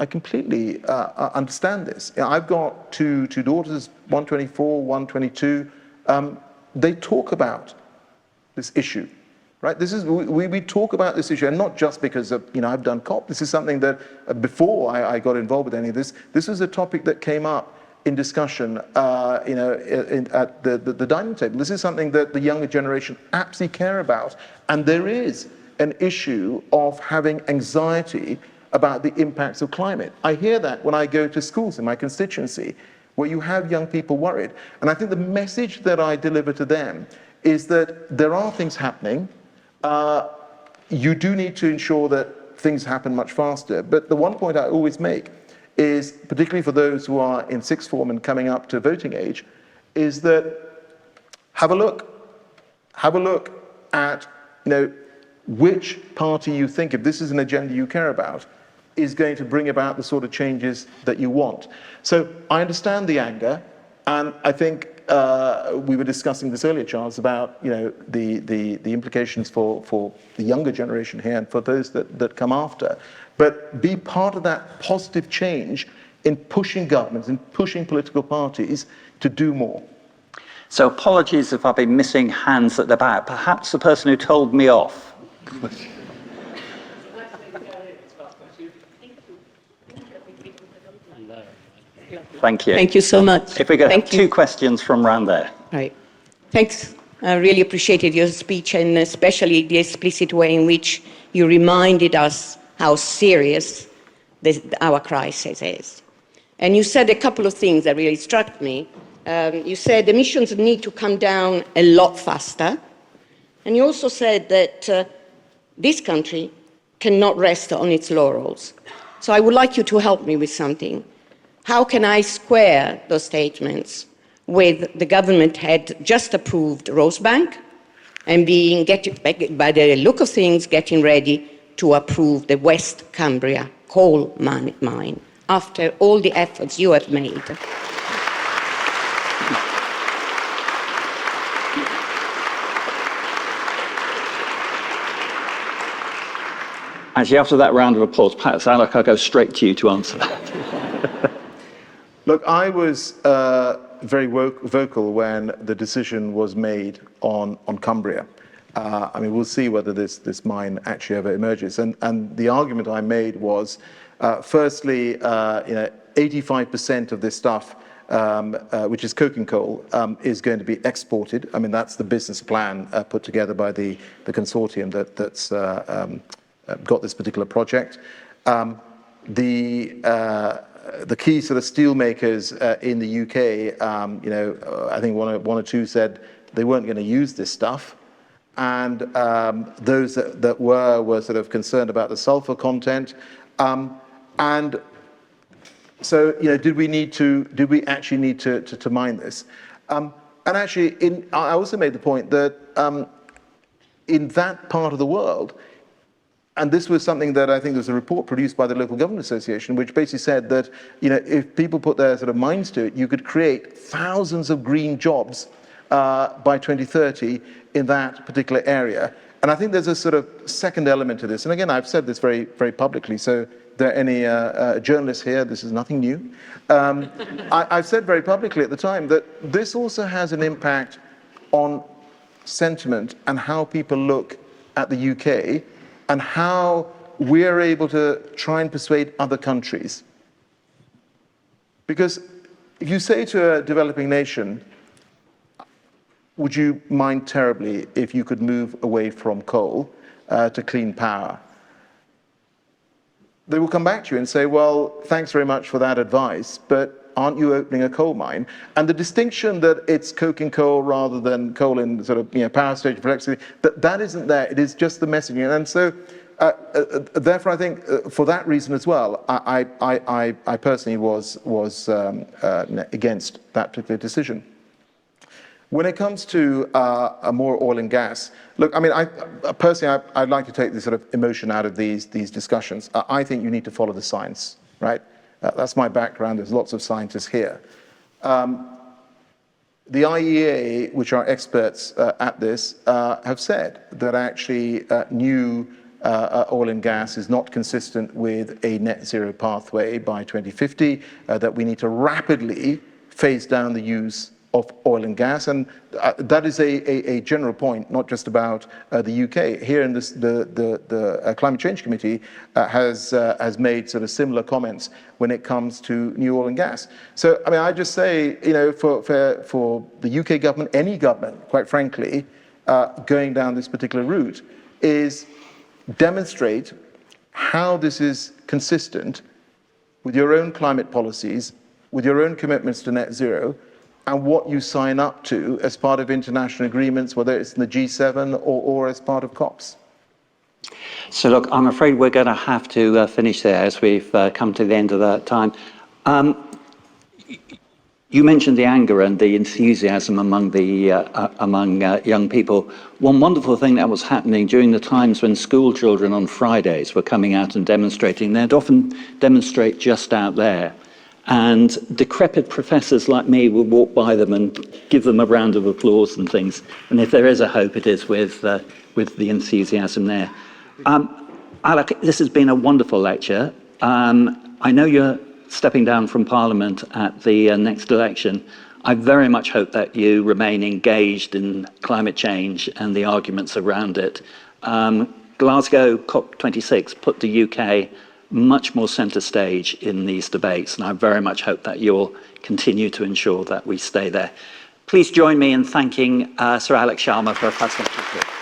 Speaker 3: completely understand this. I've got two daughters, 124, 122. They talk about this issue, right? This is we talk about this issue, and not just because of, I've done COP. This is something that before I got involved with any of this, this was a topic that came up in discussion, at the dining table. This is something that the younger generation absolutely care about, and there is an issue of having anxiety about the impacts of climate. I hear that when I go to schools in my constituency, where you have young people worried. And I think the message that I deliver to them is that there are things happening. You do need to ensure that things happen much faster. But the one point I always make is, particularly for those who are in sixth form and coming up to voting age, is that have a look at, which party you think, if this is an agenda you care about, is going to bring about the sort of changes that you want. So I understand the anger, and I think we were discussing this earlier, Charles, about the implications for the younger generation here and for those that come after. But be part of that positive change in pushing governments and pushing political parties to do more.
Speaker 1: So apologies if I've been missing hands at the back. Perhaps the person who told me off. Thank you.
Speaker 10: Thank you so much.
Speaker 1: If we could have two questions from around there.
Speaker 10: Right. Thanks. I really appreciated your speech, and especially the explicit way in which you reminded us how serious our crisis is. And you said a couple of things that really struck me. You said emissions need to come down a lot faster. And you also said that this country cannot rest on its laurels. So I would like you to help me with something. How can I square those statements with the government had just approved Rosebank and by the look of things, getting ready to approve the West Cumbria coal mine after all the efforts you have made?
Speaker 1: Actually, after that round of applause, perhaps, Alok, I'll go straight to you to answer that.
Speaker 3: Look, I was very vocal when the decision was made on Cumbria. We'll see whether this mine actually ever emerges. And the argument I made was, firstly, 85% of this stuff, which is coking coal, is going to be exported. I mean, that's the business plan put together by the consortium that's got this particular project. The key sort of steel makers in the UK, I think one or two said they weren't going to use this stuff. And those that were sort of concerned about the sulfur content. And so, did we actually need to mine this? And actually, I also made the point that in that part of the world, and this was something that I think there was a report produced by the Local Government Association, which basically said that, if people put their sort of minds to it, you could create thousands of green jobs by 2030 in that particular area. And I think there's a sort of second element to this. And again, I've said this very, very publicly. So if there are any journalists here, this is nothing new. I've said very publicly at the time that this also has an impact on sentiment and how people look at the UK and how we're able to try and persuade other countries. Because if you say to a developing nation, would you mind terribly if you could move away from coal to clean power? They will come back to you and say, well, thanks very much for that advice, but aren't you opening a coal mine? And the distinction that it's coking coal rather than coal in sort of power station flexibility, that isn't there. It is just the messaging. And so, therefore, I think for that reason as well, I personally was against that particular decision. When it comes to more oil and gas, look, I mean, personally, I'd like to take this sort of emotion out of these discussions. I think you need to follow the science, right? That's my background. There's lots of scientists here. The IEA, which are experts at this, have said that actually new oil and gas is not consistent with a net zero pathway by 2050, that we need to rapidly phase down the use of oil and gas, and that is a general point, not just about the UK. Here in this, the Climate Change Committee has made sort of similar comments when it comes to new oil and gas. So, I mean, I just say, for the UK government, any government, quite frankly, going down this particular route, is demonstrate how this is consistent with your own climate policies, with your own commitments to net zero, and what you sign up to as part of international agreements, whether it's in the G7 or as part of COPs.
Speaker 1: So look, I'm afraid we're going to have to finish there as we've come to the end of that time. You mentioned the anger and the enthusiasm among young people. One wonderful thing that was happening during the times when school children on Fridays were coming out and demonstrating, they'd often demonstrate just out there. And decrepit professors like me would walk by them and give them a round of applause and things. And if there is a hope, it is with the enthusiasm there. Alok, this has been a wonderful lecture. I know you're stepping down from Parliament at the next election. I very much hope that you remain engaged in climate change and the arguments around it. Glasgow COP26 put the UK much more centre stage in these debates, and I very much hope that you'll continue to ensure that we stay there. Please join me in thanking Sir Alok Sharma for a fascinating talk.